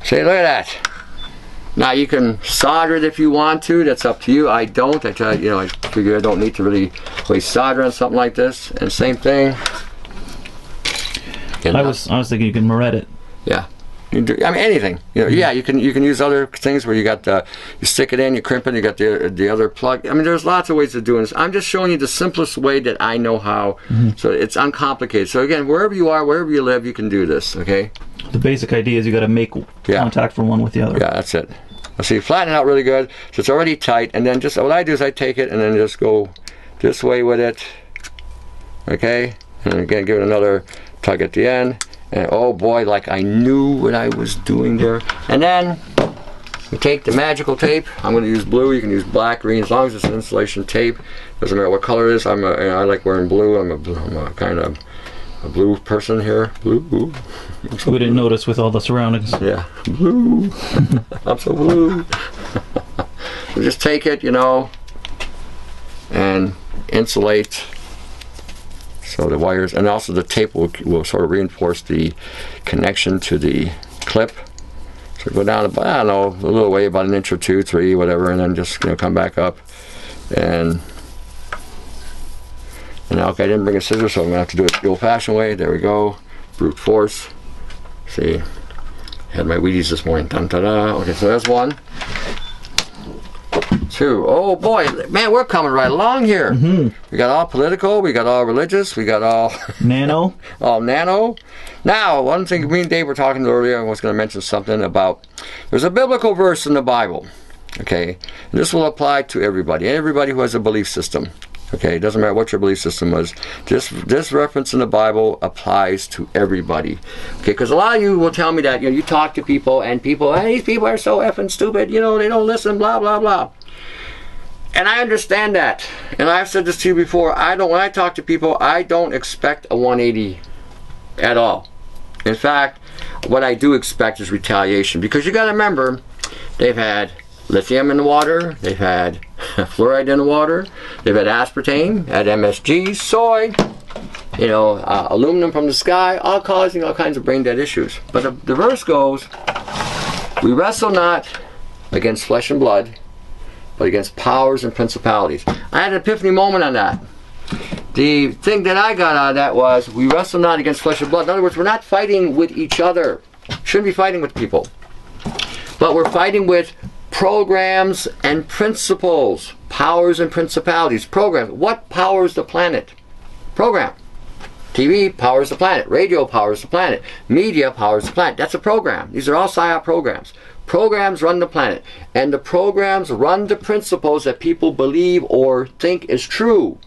see, look at that. Now you can solder it if you want to. That's up to you. I don't. I tell you, I figure I don't need to really waste solder on something like this. And same thing. I was thinking you can moret it. Yeah. Anything. Yeah, you can use other things where you stick it in, you crimp it, you got the other plug. There's lots of ways of doing this. I'm just showing you the simplest way that I know how. So it's uncomplicated. So again, wherever you are, wherever you live, you can do this. Okay. The basic idea is you got to make contact from one with the other. Yeah, that's it. So you flatten it out really good, so it's already tight, and then just what I do is I take it and then just go this way with it. Okay, and again give it another tug at the end, and oh boy, like I knew what I was doing there. And then You take the magical tape. I'm going to use blue. You can use black, green, as long as it's an insulation tape. Doesn't matter what color it is. I like wearing blue. I'm a kind of a blue person here. Blue. We didn't notice with all the surroundings. Yeah, blue. I'm so blue. So just take it, you know, and insulate. So the wires, and also the tape will sort of reinforce the connection to the clip. So go down about, I don't know, a little way, about an inch or 2, 3, whatever, and then just come back up. And okay, I didn't bring a scissor, so I'm gonna have to do it the old-fashioned way. There we go, brute force. See, had my Wheaties this morning. Dun, da, da. Okay, so there's 1, 2. Oh boy, man, we're coming right along here. We got all political, we got all religious, we got all nano. All nano. Now, one thing me and Dave were talking earlier, I was going to mention something about, there's a biblical verse in the Bible, okay? And this will apply to everybody who has a belief system. Okay, it doesn't matter what your belief system was. This reference in the Bible applies to everybody. Okay, because a lot of you will tell me that, you know, you talk to people and people, hey, these people are so effing stupid, you know, they don't listen, blah, blah, blah. And I understand that. And I've said this to you before, when I talk to people, I don't expect a 180 at all. In fact, what I do expect is retaliation, because you got to remember, they've had lithium in the water, they've had fluoride in the water, they've had aspartame, had MSG, soy, you know, aluminum from the sky, all causing all kinds of brain dead issues. But the verse goes, we wrestle not against flesh and blood, but against powers and principalities. I had an epiphany moment on that. The thing that I got out of that was, we wrestle not against flesh and blood. In other words, we're not fighting with each other. Shouldn't be fighting with people. But we're fighting with programs and principles. Powers and principalities. Programs. What powers the planet? Program. TV powers the planet. Radio powers the planet. Media powers the planet. That's a program. These are all PSYOP programs. Programs run the planet. And the programs run the principles that people believe or think is true.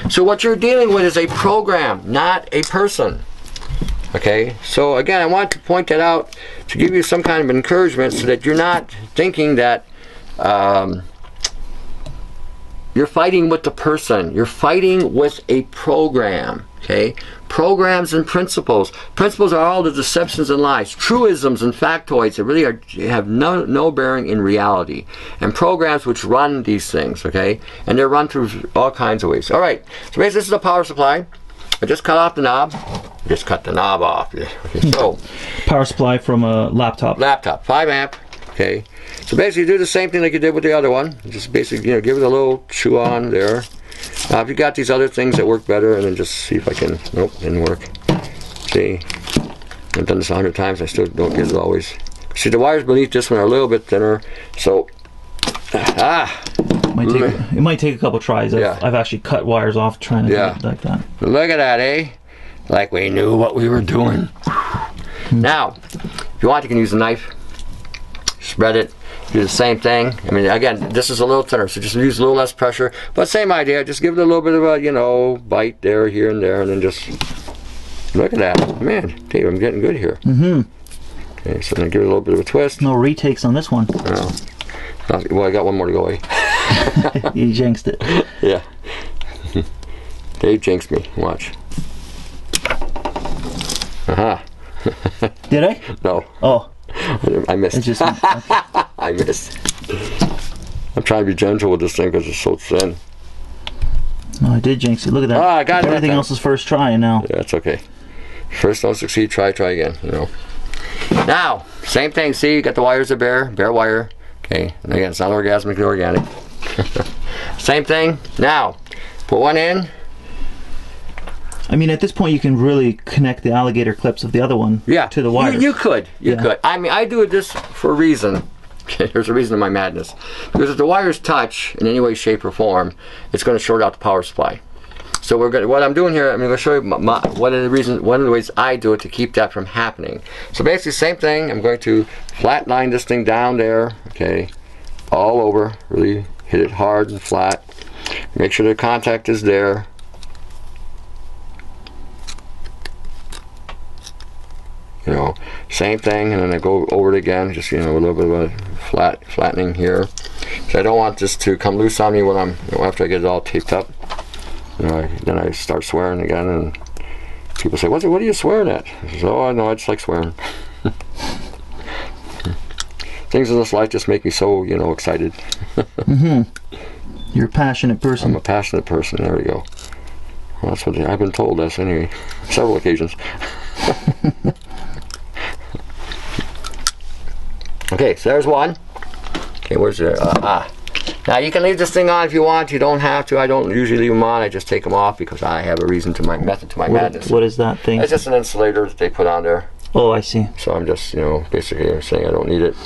So what you're dealing with is a program, not a person. Okay, so again, I want to point that out to give you some kind of encouragement, so that you're not thinking that you're fighting with the person. You're fighting with a program. Okay, programs and principles. Principles are all the deceptions and lies, truisms and factoids that really have no bearing in reality. And programs which run these things. Okay, and they're run through all kinds of ways. All right, so basically this is a power supply. I just cut off the knob. Just cut the knob off. Okay, so power supply from a laptop. 5 amp. Okay, so basically you do the same thing like you did with the other one. Just basically, you know, give it a little chew on there. Now if you got these other things that work better, and then just see if I can. Nope, didn't work. See, I've done this 100 times. I still don't get it always. See, the wires beneath this one are a little bit thinner, so it might take a couple tries. I've actually cut wires off trying to do it like that. Look at that, eh? Like we knew what we were doing. Now, if you want, you can use a knife. Spread it. Do the same thing. I mean, again, this is a little thinner, so just use a little less pressure. But same idea. Just give it a little bit of a, you know, bite there, here, and there, and then just look at that. Man, Dave, I'm getting good here. Okay, so then give it a little bit of a twist. No retakes on this one. Oh. Well, I got one more to go, eh? You jinxed it. Yeah. Dave jinxed me. Watch. Aha. Did I? No. Oh. I missed. Just, I missed. I'm trying to be gentle with this thing because it's so thin. Oh, I did jinx it. Look at that. I got it. Everything else is first try now. Yeah, that's okay. First don't succeed, try again, you know. Now, same thing. See, you got the wires are bare wire. Okay, and again, it's not orgasmically organic. Same thing. Now, put one in. I mean, at this point, you can really connect the alligator clips of the other one to the wires. You could. You could. I mean, I do this for a reason. There's a reason to my madness. Because if the wires touch in any way, shape, or form, it's going to short out the power supply. So we're going. What I'm doing here, I'm going to show you one of the ways I do it to keep that from happening. So basically, same thing. I'm going to flat line this thing down there. Okay, all over. Really hit it hard and flat. Make sure the contact is there. you know, same thing, and then I go over it again, just, you know, a little bit of a flattening here. So I don't want this to come loose on me when I'm, you know, after I get it all taped up. You know, then I start swearing again, and people say, what are you swearing at? I say, oh, no, I just like swearing. Things in this life just make me so, you know, excited. You're a passionate person. I'm a passionate person. There we go. Well, that's what I've been told. That's anyway, several occasions. Okay, so there's one. Okay, where's the Now you can leave this thing on if you want. You don't have to. I don't usually leave them on. I just take them off because I have a reason to my method to my madness. What is that thing? It's just an insulator that they put on there. Oh, I see. So I'm just, you know, basically saying I don't need it.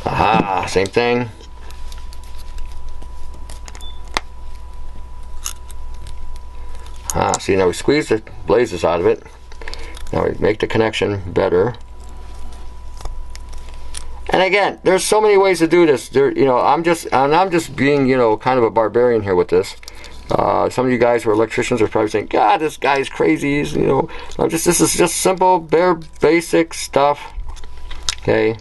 Aha, same thing. See, now we squeeze the blazes out of it. Now we make the connection better. And again, there's so many ways to do this. There, you know, I'm just being, you know, kind of a barbarian here with this. Some of you guys who are electricians are probably saying, God, this guy's crazy. He's, you know, this is just simple, bare, basic stuff. Okay.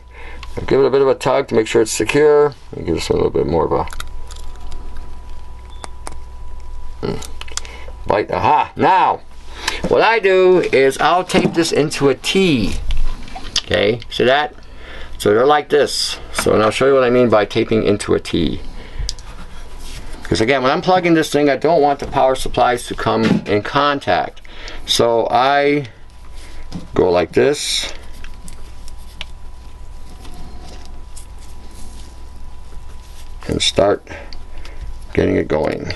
I'll give it a bit of a tug to make sure it's secure. I'll give this a little bit more of a bite. Aha! Now, what I do is I'll tape this into a T. Okay, see that? So they're like this. So and I'll show you what I mean by taping into a T. Because again, when I'm plugging this thing, I don't want the power supplies to come in contact. So I go like this. And start getting it going.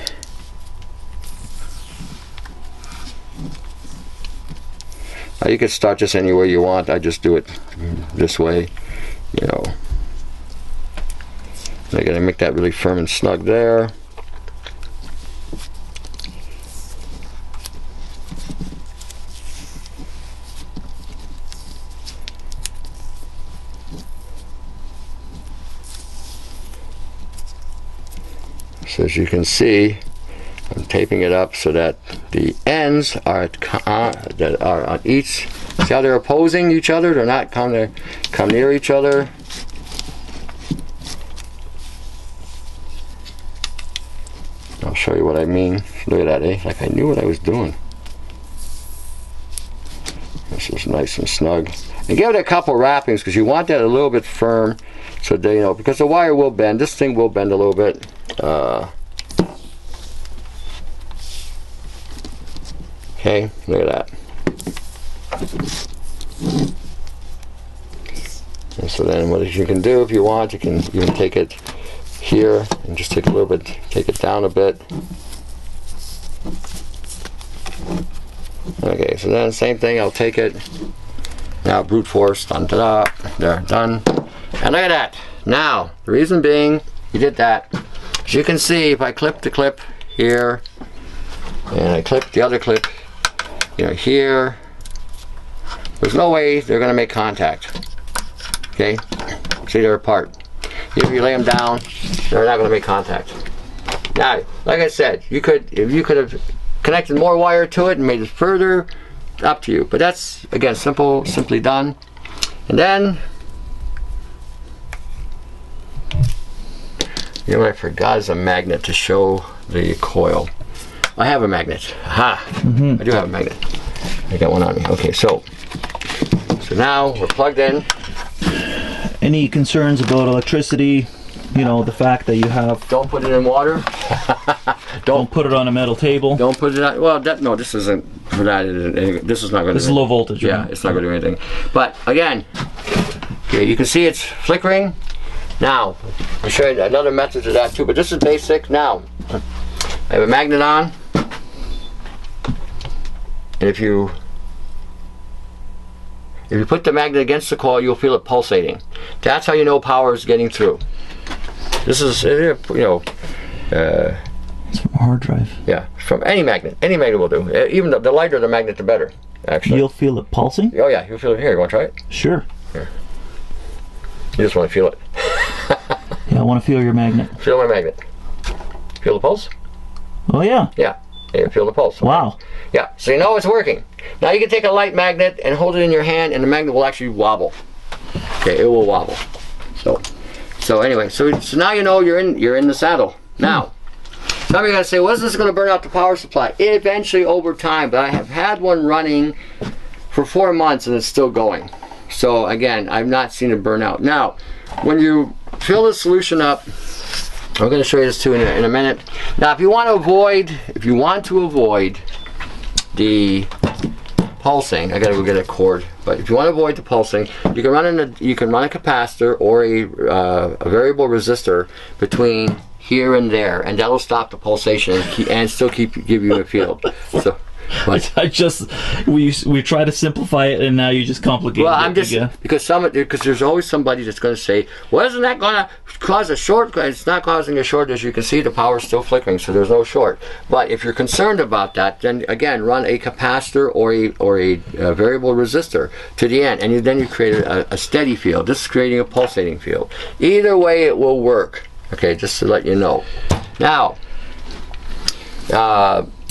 Now you can start this any way you want. I just do it this way, you know. I gotta make that really firm and snug there. So as you can see, I'm taping it up so that the ends are that are on each. See how they're opposing each other? They're not come near each other. I'll show you what I mean. Look at that, eh? Like I knew what I was doing. This is nice and snug. And give it a couple wrappings because you want that a little bit firm, so they, you know, because the wire will bend. This thing will bend a little bit. Okay, look at that. And so then what you can do if you want, you can take it here and just take a little bit, take it down a bit. Okay, so then same thing, I'll take it. Now brute force, dun da da, there, done. And look at that. Now, the reason being, you did that. As you can see, if I clip the clip here, and I clip the other clip, you know, here, there's no way they're going to make contact. Okay? See, they're apart. If you lay them down, they're not going to make contact. Now, like I said, you could, if you could have connected more wire to it and made it further, up to you. But that's, again, simply done. And then, you know what I forgot is a magnet to show the coil. I have a magnet. Aha! I do have a magnet. I got one on me. Okay, so now we're plugged in. Any concerns about electricity? You know, the fact that you have... Don't put it in water. Don't put it on a metal table. Don't put it on... Well, no, this isn't for that. This is not going to... This is low voltage. Yeah, it's not going to do anything. But again, okay, you can see it's flickering. Now, I'll show you another method to that too, but this is basic. Now, I have a magnet on. And if you put the magnet against the coil, you'll feel it pulsating. That's how you know power is getting through. This is, you know, it's from a hard drive. Yeah, from any magnet. Any magnet will do. Even the lighter the magnet, the better, actually. You'll feel it pulsing? Oh yeah, you'll feel it here. You want to try it? Sure. Here. You just want to feel it. Yeah, I want to feel your magnet. Feel my magnet. Feel the pulse? Oh yeah. Yeah. You feel the pulse. Okay. Wow. Yeah, so you know it's working. Now you can take a light magnet and hold it in your hand, and the magnet will actually wobble. Okay, it will wobble. So anyway, so now you know you're in the saddle. Now, some of you are gonna say, well, is this gonna burn out the power supply? Eventually, over time, but I have had one running for 4 months and it's still going. So again, I've not seen it burn out. Now, when you fill the solution up, I'm going to show you this too in a minute. Now, if you want to avoid the pulsing, I got to go get a cord. But if you want to avoid the pulsing, you can run a capacitor or a variable resistor between here and there, and that'll stop the pulsation and still give you a field. So. What? We try to simplify it, and now you just complicate it. Well, I'm just because there's always somebody that's going to say, "Well, isn't that going to cause a short?" It's not causing a short. As you can see, the power's still flickering, so there's no short. But if you're concerned about that, then again, run a capacitor or a variable resistor to the end, and then you create a steady field. This is creating a pulsating field. Either way, it will work. Okay, just to let you know. Now.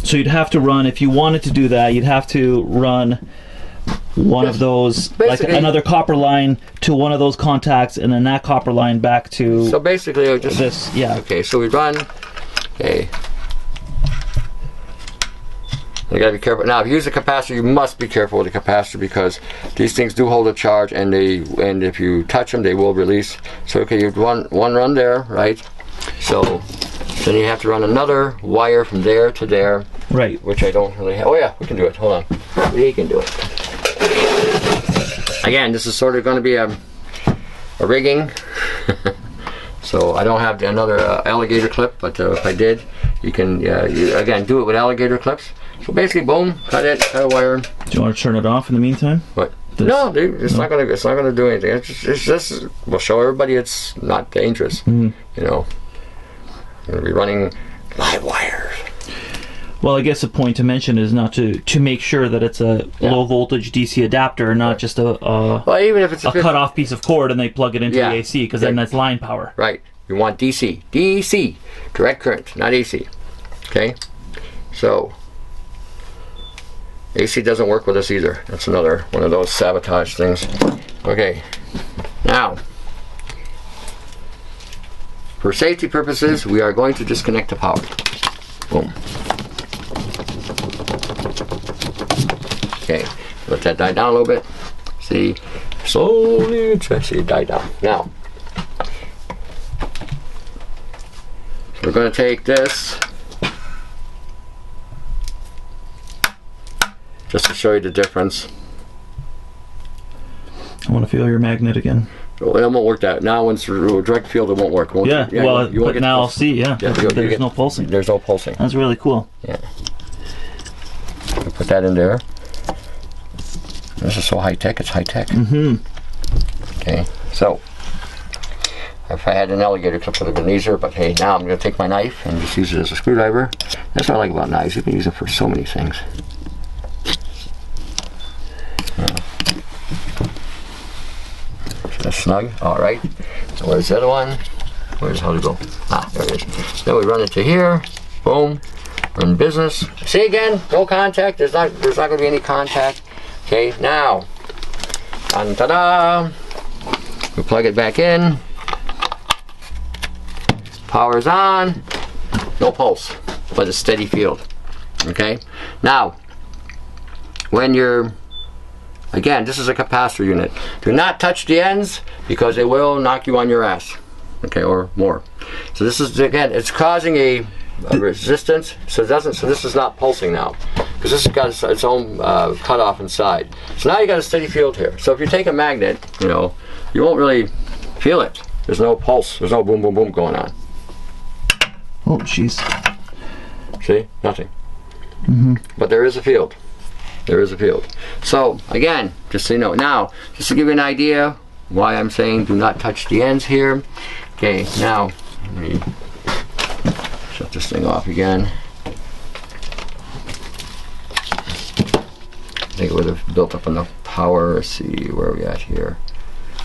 So you'd have to run, if you wanted to do that, you'd have to run one of those, like another copper line to one of those contacts, and then that copper line back to. So basically, just this. Yeah. Okay. So we run. Okay. You gotta be careful. Now, if you use a capacitor, you must be careful with the capacitor because these things do hold a charge, and if you touch them, they will release. So okay, you've one run there, right? So. Then you have to run another wire from there to there. Right. Which I don't really have. Oh yeah, we can do it. Hold on. We can do it. Again, this is sort of going to be a rigging. So I don't have another alligator clip, but if I did, you can again do it with alligator clips. So basically, boom, cut a wire. Do you want to turn it off in the meantime? What? No, it's not gonna do anything. It's just we'll show everybody it's not dangerous. Mm-hmm. You know. We're going to be running live wires. Well, I guess a point to mention is not to make sure that it's a low voltage DC adapter, not just well, even if it's a cut off piece of cord and they plug it into the AC, because then that's line power. Right. You want DC, direct current, not AC. Okay. So AC doesn't work with us either. That's another one of those sabotage things. Okay. Now. For safety purposes, we are going to disconnect the power. Boom. Okay, let that die down a little bit. See, slowly, see it die down. Now, we're going to take this, just to show you the difference. I want to feel your magnet again. Well, it won't work that. Now, once direct field, it won't work. But now I'll see, there's no pulsing. There's no pulsing. That's really cool. Yeah. Put that in there. This is so high-tech, it's high-tech. Mm-hmm. Okay, so, if I had an alligator clip, it would have been easier, but hey, now I'm going to take my knife and just use it as a screwdriver. That's what I like about knives. You can use them for so many things. That's snug. All right. So where's the other one? How'd it go? Ah, there it is. Then we run it to here. Boom. We're in business. See again? No contact. There's not going to be any contact. Okay. Now, ta-da! We plug it back in. Power's on. No pulse, but a steady field. Okay. Now, when you're again, this is a capacitor unit. Do not touch the ends because they will knock you on your ass, okay, or more. So this is again, it's causing a resistance. So it doesn't. So this is not pulsing now because this has got its own cutoff inside. So now you got a steady field here. So if you take a magnet, you know, you won't really feel it. There's no pulse. There's no boom, boom, boom going on. Oh, jeez. See, nothing. Mm-hmm. But there is a field. There is a field. So again, just so you know, now just to give you an idea why I'm saying do not touch the ends here. Okay, now let me shut this thing off again. I think it would have built up enough power. Let's see where are we at here.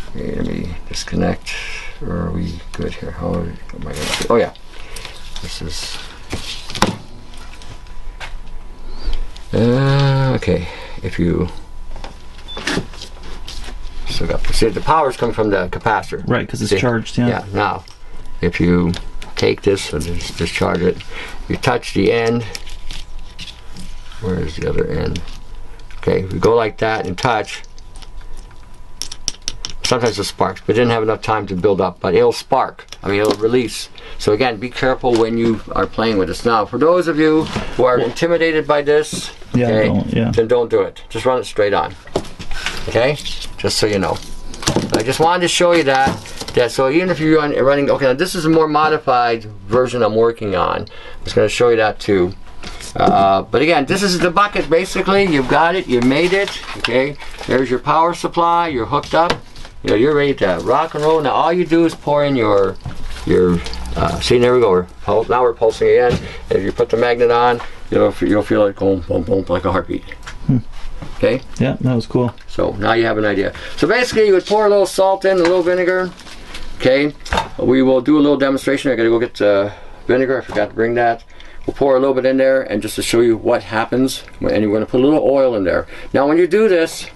Okay, let me disconnect. Or are we good here? How am I going to do? Oh yeah, this is. Okay, if you still got, see, the power's coming from the capacitor. Right, because it's charged. Yeah. Yeah. Now, if you take this and discharge it, you touch the end. Where is the other end? Okay, if you go like that and touch, sometimes it sparks, but it didn't have enough time to build up, but it'll spark. I mean, it'll release. So again, be careful when you are playing with this. Now, for those of you who are intimidated by this, then don't do it. Just run it straight on. Okay? Just so you know. I just wanted to show you that. So even if you're running, okay, now this is a more modified version I'm working on. I'm just going to show you that too. But again, this is the bucket basically. You've got it, you made it. Okay, there's your power supply. You're hooked up. You know, you're ready to rock and roll. Now all you do is pour in your see, there we go. Now we're pulsing again. If you put the magnet on, you'll feel it going boom boom like a heartbeat. Okay. Yeah, that was cool. So now you have an idea. So basically, you would pour a little salt in, a little vinegar. Okay. We will do a little demonstration. I gotta go get vinegar. I forgot to bring that. We'll pour a little bit in there, and just to show you what happens, and you're going to put a little oil in there. Now when you do this,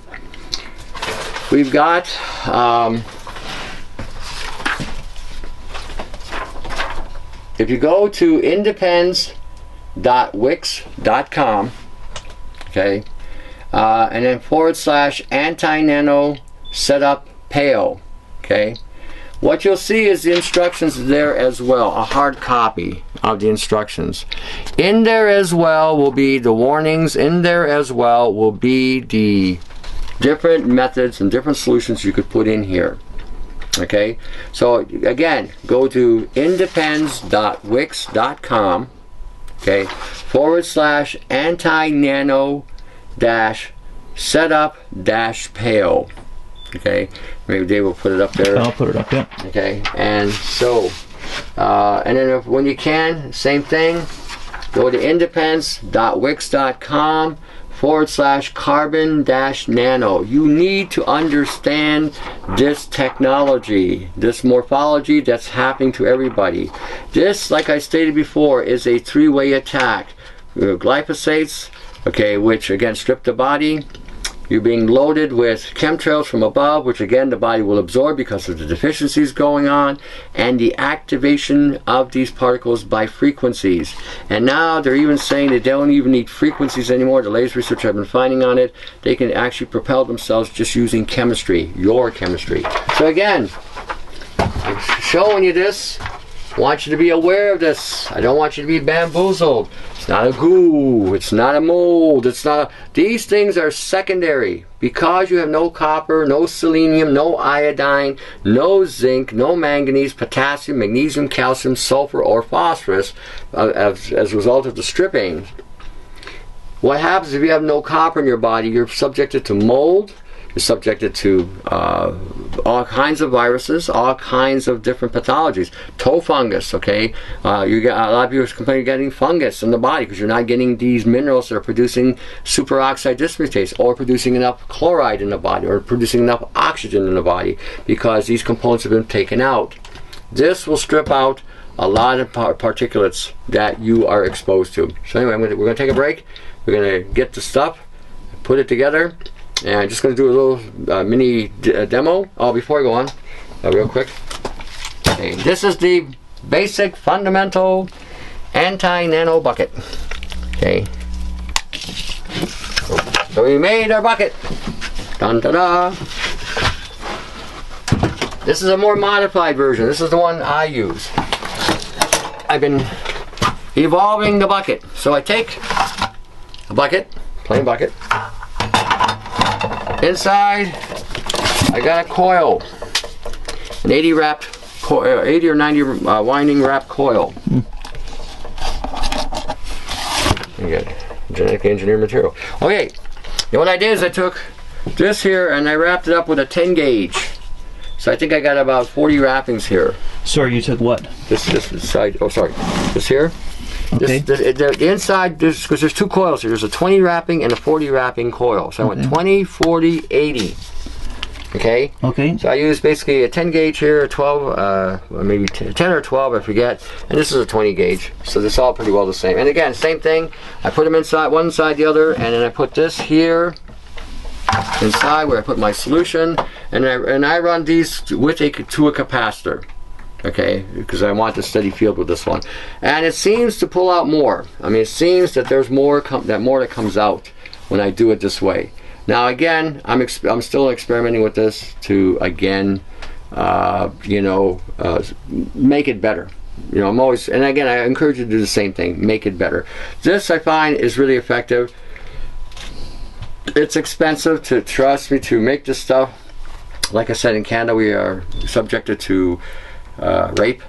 we've got if you go to independs.wix.com, okay, and then / AntiNano setup pale, okay, what you'll see is the instructions there as well, a hard copy of the instructions. In there as well will be the warnings. In there as well will be the different methods and different solutions you could put in here. Okay, so again, go to independs.wix.com, okay, / AntiNano setup pale. Okay, maybe Dave will put it up there. I'll put it up, yeah. Okay, and so, and then when you can, same thing, go to independs.wix.com / carbon-nano. You need to understand this technology, this morphology that's happening to everybody. This, like I stated before, is a three-way attack. Glyphosates, okay, which again strip the body. You're being loaded with chemtrails from above, which again the body will absorb because of the deficiencies going on, and the activation of these particles by frequencies. And now they're even saying they don't even need frequencies anymore. The latest research I've been finding on it, they can actually propel themselves just using chemistry, your chemistry. So again, I'm showing you this. I want you to be aware of this. I don't want you to be bamboozled. It's not a goo. It's not a mold. It's not a... These things are secondary. Because you have no copper, no selenium, no iodine, no zinc, no manganese, potassium, magnesium, calcium, sulfur, or phosphorus as a result of the stripping. What happens if you have no copper in your body? You're subjected to mold. You're subjected to all kinds of viruses, all kinds of different pathologies. Toe fungus, okay? You get a lot of people complaining getting fungus in the body because you're not getting these minerals that are producing superoxide dismutase, or producing enough chloride in the body, or producing enough oxygen in the body, because these components have been taken out. This will strip out a lot of particulates that you are exposed to. So anyway, we're going to take a break. We're going to get the stuff, put it together. And I'm just going to do a little mini demo. Oh, before I go on, real quick. Okay, this is the basic fundamental AntiNano bucket. Okay. So we made our bucket. Dun da da. This is a more modified version. This is the one I use. I've been evolving the bucket. So I take a bucket, plain bucket. Inside, I got a coil, an 80 or 90 winding wrap coil. You get genetically engineered material. Okay, and what I did is I took this here and I wrapped it up with a 10 gauge. So I think I got about 40 wrappings here. Sorry, you took what? This side. Oh, sorry. This here. Okay. The inside, because there's two coils here. There's a 20 wrapping and a 40 wrapping coil. So I went 20, 40, 80. Okay. Okay. So I use basically a 10 gauge here, a 12, maybe 10 or 12, I forget. And this is a 20 gauge. So this is all pretty well the same. And again, same thing. I put them inside, one inside the other, and then I put this here inside where I put my solution, and I run these with to a capacitor. Okay, because I want the steady field with this one, and it seems to pull out more. I mean, it seems that there's more that comes out when I do it this way. Now again, I'm still experimenting with this to again, you know, make it better. You know, I'm always, and again, I encourage you to do the same thing, make it better. This I find is really effective. It's expensive, to trust me, to make this stuff. Like I said, in Canada we are subjected to rape,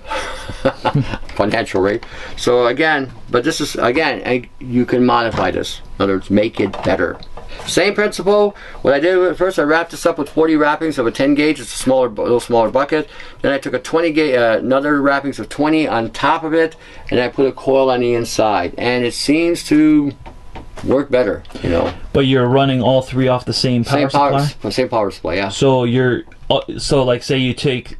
financial rape. So again, but this is, again, you can modify this. In other words, make it better. Same principle. What I did first, I wrapped this up with 40 wrappings of a 10 gauge. It's a smaller, little smaller bucket. Then I took a 20 gauge, another wrappings of 20 on top of it, and I put a coil on the inside. And it seems to work better, you know. But you're running all three off the same power supply? Same power supply, yeah. So you're, so like say you take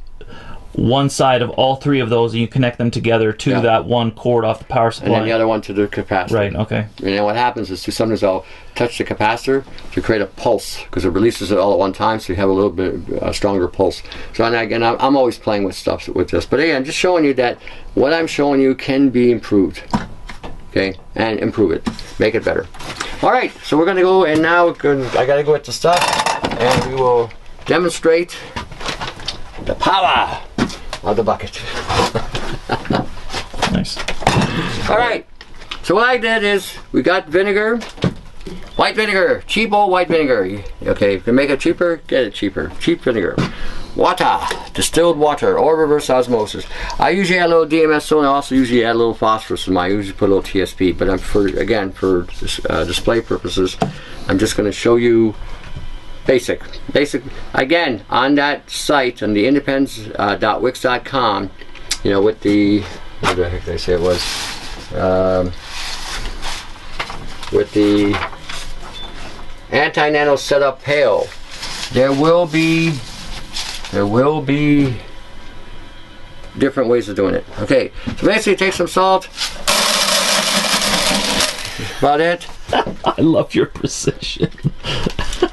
one side of all three of those and you connect them together to that one cord off the power supply. And then the other one to the capacitor. Right, okay. And then what happens is sometimes I'll touch the capacitor to create a pulse, because it releases it all at one time, so you have a little bit stronger pulse. So and again, I'm always playing with stuff with this. But again, I'm just showing you that what I'm showing you can be improved. Okay, and improve it, make it better. All right, so we're gonna go, and now I gotta go with the stuff, and we will demonstrate the power of the bucket. Nice. All right, so what I did is we got vinegar, white vinegar, cheap old white vinegar. Okay, if you can make it cheaper, get it cheaper. Cheap vinegar. Water, distilled water, or reverse osmosis. I usually add a little DMSO, and I also usually add a little phosphorus in mine. I usually put a little TSP, but for display purposes, I'm just going to show you basic. Again, on that site, on the independence.wix.com, you know, with the, what the heck did I say it was? With the AntiNano setup pail, there will be different ways of doing it. Okay, so basically take some salt. That's about it. I love your precision.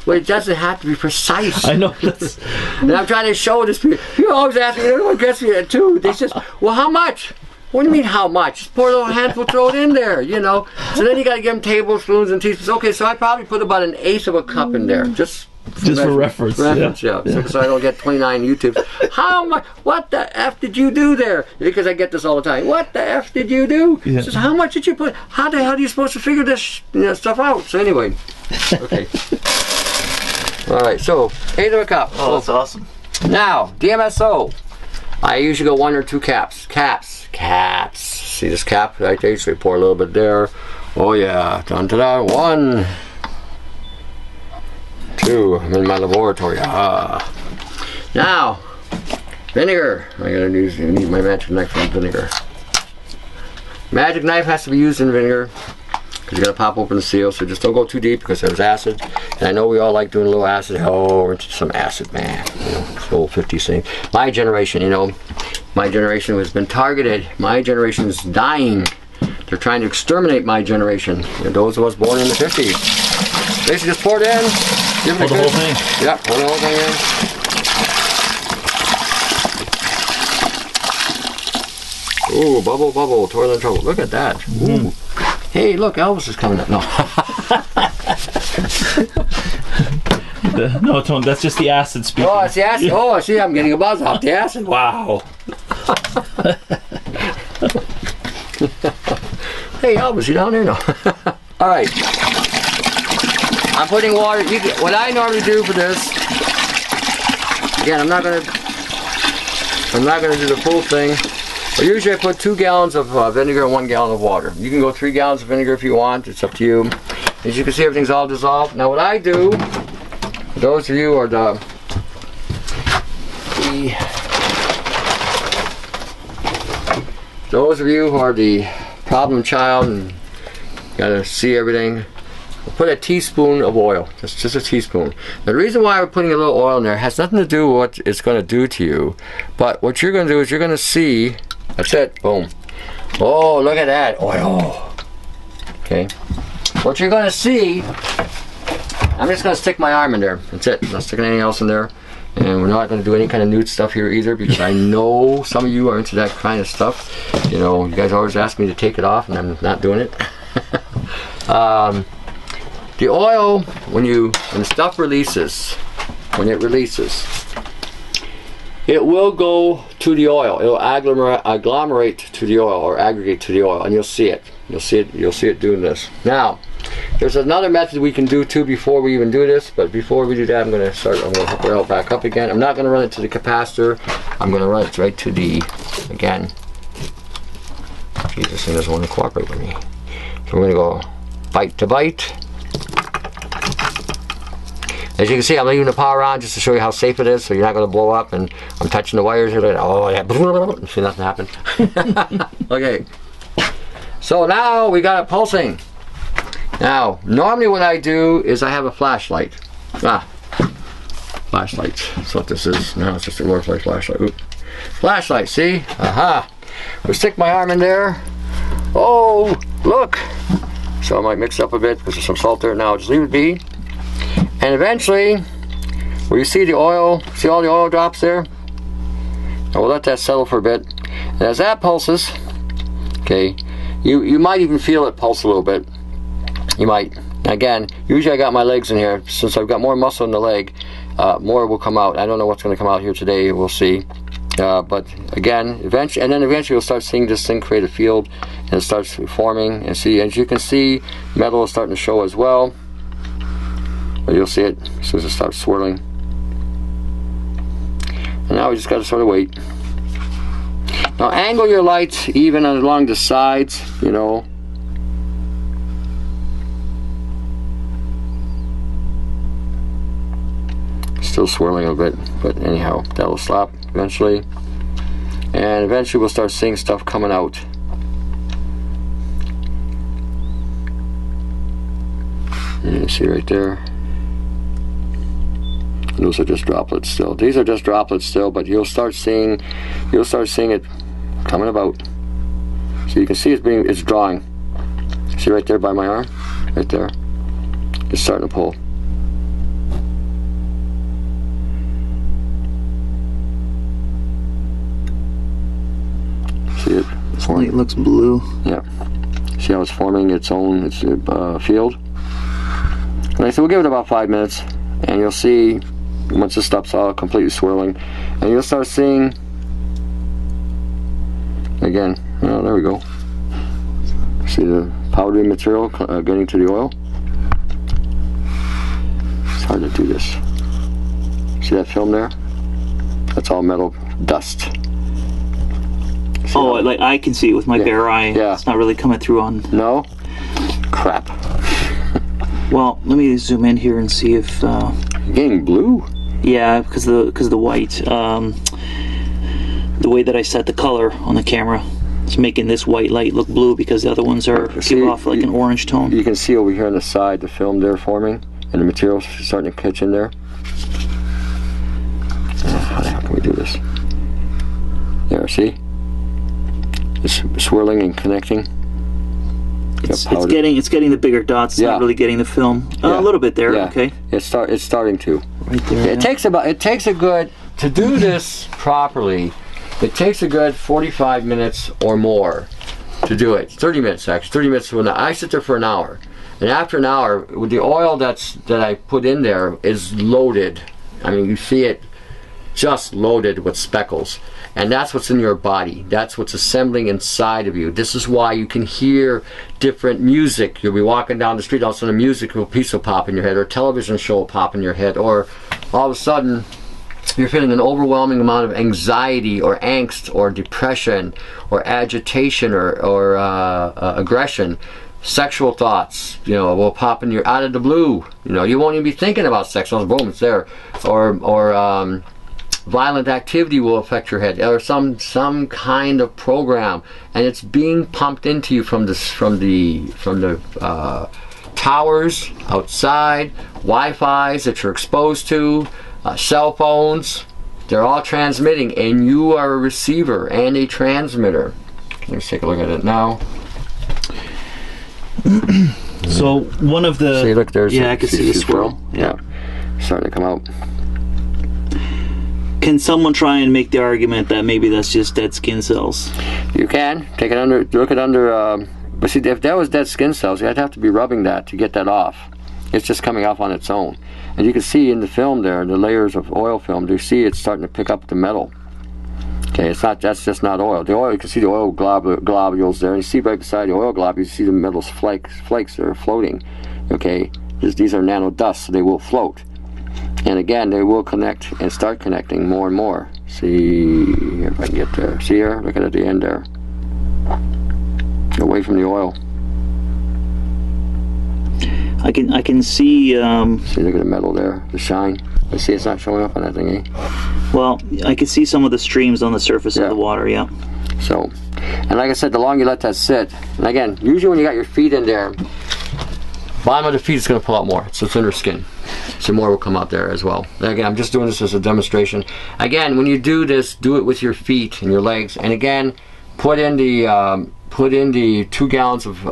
Well, it doesn't have to be precise. I know that's. And I'm trying to show this. People always ask me, everyone gets me that too. They says, well, how much? What do you mean how much? Just pour a little handful, throw it in there, you know. So then you got to give them tablespoons and teaspoons. Okay, so I probably put about 1/8 of a cup in there, just for reference. Yeah. So I don't get 29 YouTubes. How much? What the F did you do there? Because I get this all the time. What the F did you do? Yeah. Says, how much did you put? How the hell are you supposed to figure this stuff out? So anyway, okay. All right, so 1/8 of a cup. Oh, that's awesome. Now, DMSO. I usually go 1 or 2 caps. Caps. See this cap right there? So we pour a little bit there. Oh yeah. Dun, dun, dun. 1, 2. I'm in my laboratory. Now, vinegar. I need my magic knife for vinegar. Magic knife has to be used in vinegar, because you're going to pop open the seal, so just don't go too deep because there's acid. And I know we all like doing a little acid. Oh, we're into some acid, man. You know, this old 50s thing. My generation, you know, my generation has been targeted. My generation is dying. They're trying to exterminate my generation. You know, those of us born in the 50s. Basically just pour it in. Give it the whole thing. Yeah, pour the whole thing in. Ooh, bubble, bubble, toilet trouble. Look at that. Ooh. Hey, look, Elvis is coming up. No. No, Tone, that's just the acid speaking. Oh, it's the acid. Oh, see, I'm getting a buzz off the acid. Wow. Hey, Elvis, you down there? No. All right. I'm putting water. What I normally do for this, again, I'm not gonna do the full thing. But usually I put 2 gallons of vinegar and 1 gallon of water. You can go 3 gallons of vinegar if you want. It's up to you. As you can see, everything's all dissolved. Now what I do, for those of you who are those of you who are the problem child and gotta see everything, put a teaspoon of oil, just a teaspoon. The reason why we're putting a little oil in there has nothing to do with what it's going to do to you, but what you're going to do is you're going to see, that's it, boom. Oh, look at that, oil. Okay, what you're going to see, I'm just going to stick my arm in there, that's it, I'm not sticking anything else in there. And we're not going to do any kind of nude stuff here either, because I know some of you are into that kind of stuff. You know, you guys always ask me to take it off, and I'm not doing it. The oil, when the stuff releases, when it releases, it will go to the oil. It'll agglomerate to the oil, or aggregate to the oil, and you'll see it. You'll see it doing this. Now, there's another method we can do too before we even do this, but before we do that, I'm going to hook it out back up again. I'm not going to run it to the capacitor. I'm going to run it right to the, again, Jesus, this thing doesn't want to cooperate with me. So we're going to go bite to bite. As you can see, I'm leaving the power on just to show you how safe it is, so you're not going to blow up, and I'm touching the wires here. Oh, yeah. See, nothing happened. Okay. So now we got it pulsing. Now, normally what I do is I have a flashlight. Flashlight. That's what this is. No, it's just a worthless flashlight. Oop. Flashlight, see? Aha. We stick my arm in there. Oh, look. So I might mix it up a bit because there's some salt there. Now just leave it be. And eventually, where you see the oil, see all the oil drops there? And we'll let that settle for a bit. And as that pulses, okay, you might even feel it pulse a little bit. You might. Again, usually I got my legs in here. Since I've got more muscle in the leg, more will come out. I don't know what's going to come out here today. We'll see. But again, eventually you'll start seeing this thing create a field, and it starts forming. And see, as you can see, metal is starting to show as well. But you'll see it as soon as it starts swirling. And now we just got to sort of wait. Now angle your lights even along the sides, you know. Still swirling a bit, but anyhow, that will stop eventually. And eventually we'll start seeing stuff coming out. And you see right there. And those are just droplets still. These are just droplets still, but you'll start seeing it coming about. So you can see it's drawing. See right there by my arm? Right there. It's starting to pull. See it? It looks blue. Yeah. See how it's forming its own field? And I said we'll give it about 5 minutes, and you'll see once this stops all completely swirling, and you'll start seeing again. Oh, there we go. See the powdery material getting to the oil. It's hard to do this. See that film there? That's all metal dust. See oh, like I can see it with my bare eye. Yeah. It's not really coming through on. No? Crap. Well, let me zoom in here and see if. You're getting blue? Yeah, because the white. The way that I set the color on the camera, it's making this white light look blue because the other ones are give off like an orange tone. You can see over here on the side the film there forming, and the material's starting to catch in there. How the hell can we do this? There, see? It's swirling and connecting. It's getting the bigger dots. It's not really getting the film. A little bit there. Yeah. Okay. It's starting to. Right there. It takes a good to do this properly. It takes a good 45 minutes or more to do it. 30 minutes actually. 30 minutes to an hour. I sit there for an hour, and after an hour, with the oil that I put in there is loaded. I mean, you see it just loaded with speckles, and that's what's in your body. That's what's assembling inside of you. This is why you can hear different music. You'll be walking down the street, all of a sudden a musical piece will pop in your head, or a television show will pop in your head, or all of a sudden you're feeling an overwhelming amount of anxiety or angst or depression or agitation or aggression. Sexual thoughts, you know, will pop in your out of the blue. You know, you won't even be thinking about sex. Boom, it's there. Or violent activity will affect your head, or some kind of program, and it's being pumped into you from the towers outside, Wi-Fi's that you're exposed to, cell phones. They're all transmitting, and you are a receiver and a transmitter. Let's take a look at it now. So one of the... See, look, there's... Yeah, I can see the swirl. Yeah. Starting to come out. Can someone try and make the argument that maybe that's just dead skin cells? You can. Take it under... Look it under... but see, if that was dead skin cells, you'd have to be rubbing that to get that off. It's just coming off on its own. And you can see in the film there, the layers of oil film, you see it's starting to pick up the metal. Okay, it's not, that's just not oil. The oil, you can see the oil globules there, and you see right beside the oil globules, you see the metals flakes that are floating. Okay, these are nano dust, so they will float. And again, they will connect and start connecting more and more. See here if I can get there. See here? Look at the end there. Away from the oil. I can see. See, look at the metal there, the shine. You see, it's not showing up on that thing, eh? Well, I can see some of the streams on the surface of the water. Yeah. So, and like I said, the longer you let that sit, and again, usually when you got your feet in there, bottom of the feet is going to pull out more. It's the thinner skin, so more will come out there as well. And again, I'm just doing this as a demonstration. Again, when you do this, do it with your feet and your legs. And again, put in the 2 gallons of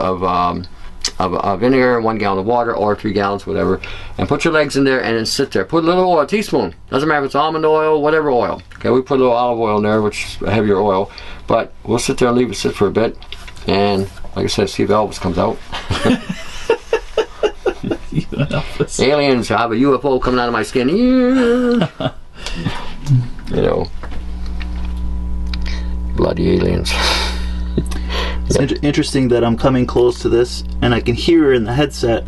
vinegar, 1 gallon of water, or 3 gallons, whatever, and put your legs in there and then sit there. Put a little oil, a teaspoon. Doesn't matter if it's almond oil, whatever oil. Okay, we put a little olive oil in there, which is a heavier oil, but we'll sit there and leave it sit for a bit. And like I said, see if Elvis comes out. Aliens, I have a UFO coming out of my skin. Yeah. You know, bloody aliens. It's interesting that I'm coming close to this, and I can hear in the headset.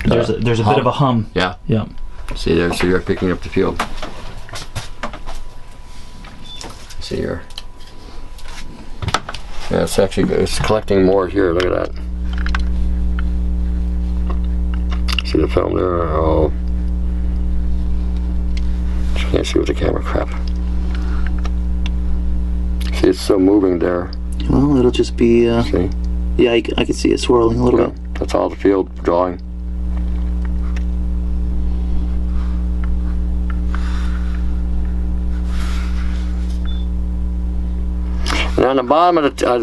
There's a bit of a hum. Yeah. Yeah. See there, so you're picking up the field. See here. Yeah, it's collecting more here. Look at that. See the film there? Oh, you can't see with the camera. Crap. See, it's still moving there. Well, it'll just be. See? Yeah, I can see it swirling a little bit. That's all the field drawing. And on the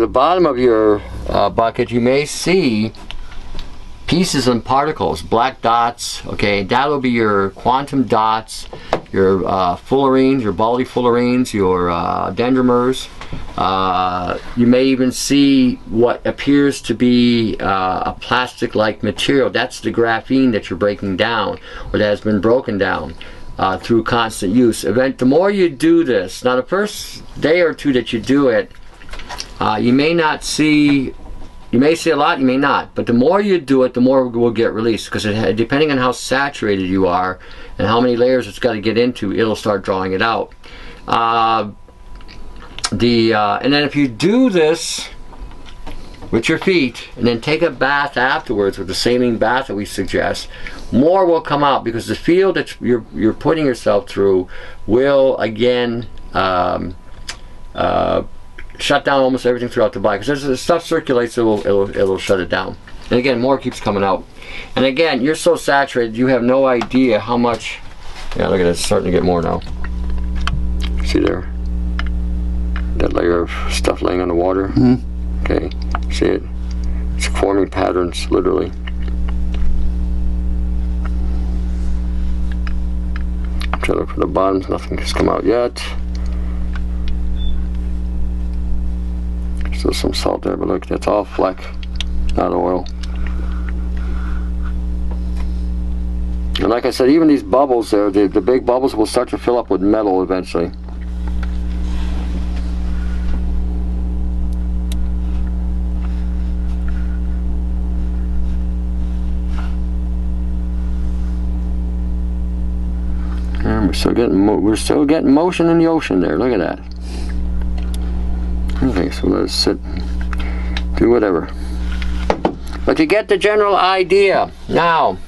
bottom of your bucket, you may see pieces and particles, black dots. Okay, that'll be your quantum dots, your fullerenes, your fullerenes, your dendrimers. You may even see what appears to be a plastic-like material. That's the graphene that you're breaking down, or that has been broken down through constant use. The more you do this, now the first day or two that you do it, you may not see. You may see a lot, you may not, but the more you do it, the more will get released, because depending on how saturated you are and how many layers it's got to get into, it'll start drawing it out. And then if you do this with your feet and then take a bath afterwards with the saline bath that we suggest, more will come out, because the field that you're putting yourself through will again shut down almost everything throughout the body, because as the stuff circulates, it'll shut it down. And again, more keeps coming out. And again, you're so saturated, you have no idea how much. Yeah, look at it, it's starting to get more now. See there? That layer of stuff laying on the water. Mm-hmm. Okay, see it? It's forming patterns, literally. I'm trying to look for the bottoms, nothing has come out yet. Still some salt there, but look, that's all fleck, not oil. And like I said, even these bubbles there, the big bubbles will start to fill up with metal eventually. And we're still getting motion in the ocean there. Look at that. Okay, so let us sit, do whatever. But you get the general idea. Now,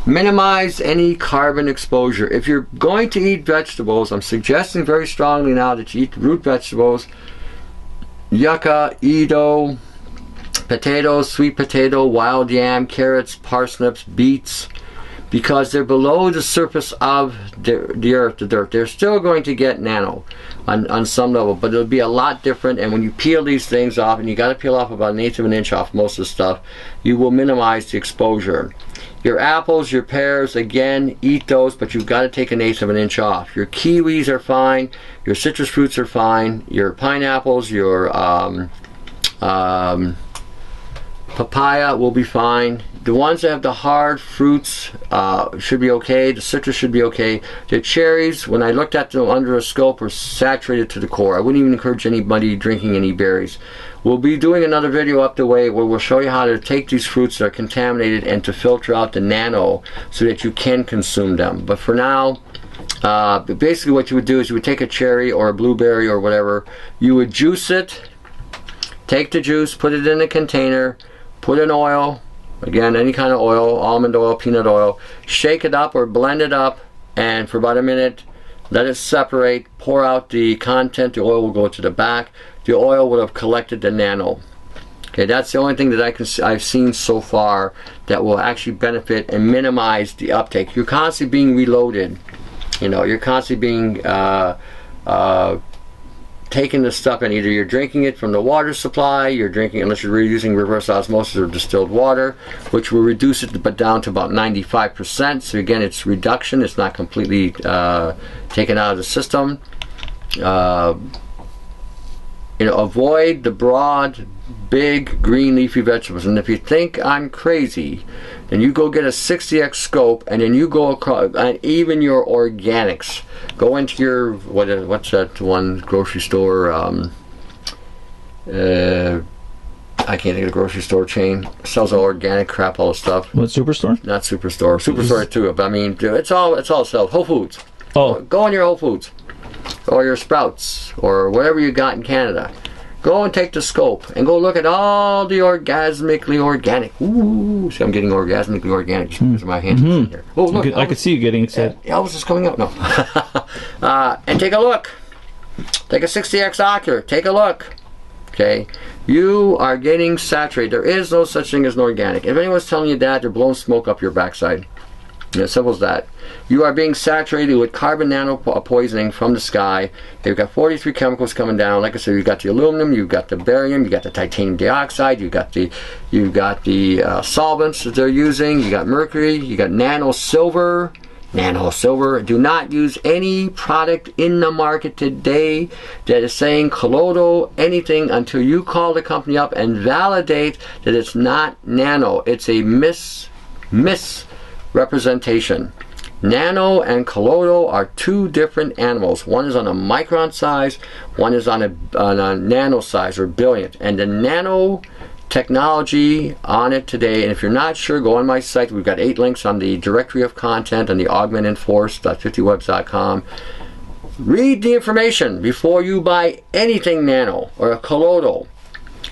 minimize any carbon exposure. If you're going to eat vegetables, I'm suggesting very strongly now that you eat root vegetables, yucca, Edo, potatoes, sweet potato, wild yam, carrots, parsnips, beets, because they're below the surface of the earth, the dirt. They're still going to get nano on some level, but it'll be a lot different. And when you peel these things off, and you got to peel off about 1/8 of an inch off most of the stuff, you will minimize the exposure. Your apples, your pears, again, eat those, but you've got to take 1/8 of an inch off. Your kiwis are fine. Your citrus fruits are fine. Your pineapples, your papaya will be fine. The ones that have the hard fruits should be okay. The citrus should be okay. The cherries, when I looked at them under a scope, were saturated to the core. I wouldn't even encourage anybody drinking any berries. We'll be doing another video up the way where we'll show you how to take these fruits that are contaminated and to filter out the nano so that you can consume them. But for now, basically what you would do is you would take a cherry or a blueberry or whatever, you would juice it, take the juice, put it in a container, put in oil, again, any kind of oil, almond oil, peanut oil, shake it up or blend it up, and for about a minute, let it separate, pour out the content, the oil will go to the back, the oil would have collected the nano. Okay, that's the only thing that I've seen so far that will actually benefit and minimize the uptake. You're constantly being reloaded. You know, you're constantly being taking the stuff, and either you're drinking it from the water supply, you're drinking, unless you're using reverse osmosis or distilled water, which will reduce it but down to about 95%. So again, it's reduction, it's not completely taken out of the system. You know, avoid the broad, big green leafy vegetables. And if you think I'm crazy, then you go get a 60x scope, and then you go across, and even your organics. Go into your, what's that one grocery store, I can't think of the grocery store chain, sells all organic crap, all the stuff. What, Superstore? Not Superstore. Superstore too, but I mean, it's all sold. Whole Foods. Oh. Go in your Whole Foods, or your Sprouts, or whatever you got in Canada. Go and take the scope and go look at all the orgasmically organic. Ooh, see, I'm getting orgasmically organic just because of my hands in here. Oh, look! I could see you getting excited. Yeah, Elvis is coming up. No, and take a look. Take a 60x ocular. Take a look. Okay, you are getting saturated. There is no such thing as an organic. If anyone's telling you that, they're blowing smoke up your backside. Yeah, simple as that. You are being saturated with carbon nano poisoning from the sky. You've got 43 chemicals coming down. Like I said, you've got the aluminum, you've got the barium, you've got the titanium dioxide, you've got the solvents that they're using, you got mercury, you got nano silver. Nano silver. Do not use any product in the market today that is saying colloidal anything until you call the company up and validate that it's not nano. It's a misrepresentation. Nano and colloidal are two different animals. One is on a micron size, one is on a nano size, or billionth. And the nano technology on it today, and if you're not sure, go on my site. We've got 8 links on the directory of content on the augmentinforce.50webs.com. Read the information before you buy anything nano or a colloidal,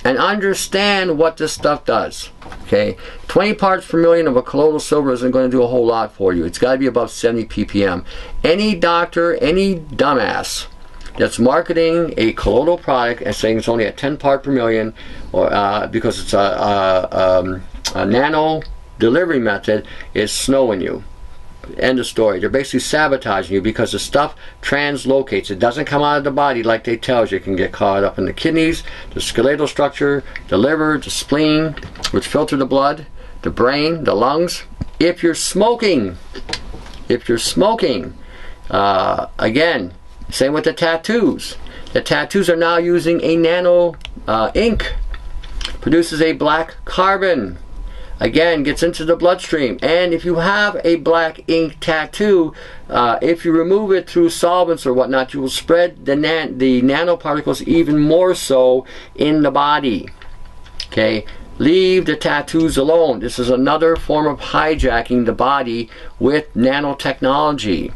and understand what this stuff does. Okay, 20 parts per million of a colloidal silver isn't going to do a whole lot for you. It's got to be above 70 ppm. Any doctor, any dumbass that's marketing a colloidal product and saying it's only a 10 part per million, or because it's a nano delivery method, is snowing you. End of story. They're basically sabotaging you because the stuff translocates. It doesn't come out of the body like they tell you. It can get caught up in the kidneys, the skeletal structure, the liver, the spleen, which filter the blood, the brain, the lungs. If you're smoking, again, same with the tattoos. The tattoos are now using a nano ink. Produces a black carbon. Again, gets into the bloodstream. And if you have a black ink tattoo, if you remove it through solvents or whatnot, you will spread the nanoparticles even more so in the body. Okay, leave the tattoos alone. This is another form of hijacking the body with nanotechnology.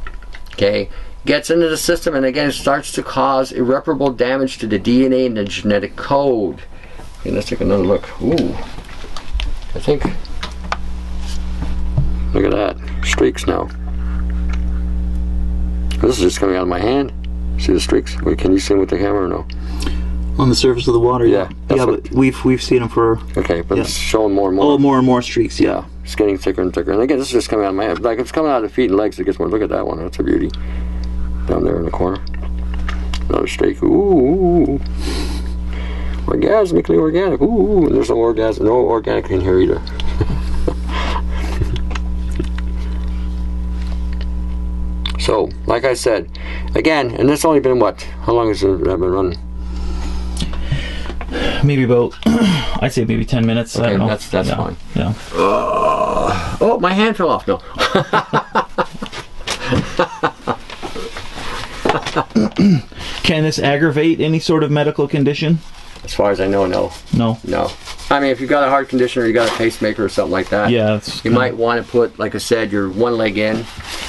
Okay, gets into the system, and again, it starts to cause irreparable damage to the DNA and the genetic code. Okay, let's take another look. Ooh. I think, look at that, streaks now. This is just coming out of my hand. See the streaks? Wait, can you see them with the camera or no? On the surface of the water, Yeah, that's yeah, what- but we've seen them for Okay, but Yeah. it's showing more and more. oh more and more streaks. Yeah. It's getting thicker and thicker. And again, this is just coming out of my head. Like, it's coming out of the feet and legs. It gets more. Look at that one. That's a beauty. Down there in the corner. Another streak. Ooh. Orgasmically organic. Ooh. And there's no organic in here either. So, like I said, again, and it's only been what? How long has it been running? Maybe about I'd say maybe 10 minutes. I Okay, don't know. that's Yeah. fine. Yeah. Oh, my hand fell off. No. Can this aggravate any sort of medical condition? As far as I know, no. No. No. I mean, if you've got a heart condition or you got a pacemaker or something like that, Yeah. It's you might want to put, like I said, your one leg in,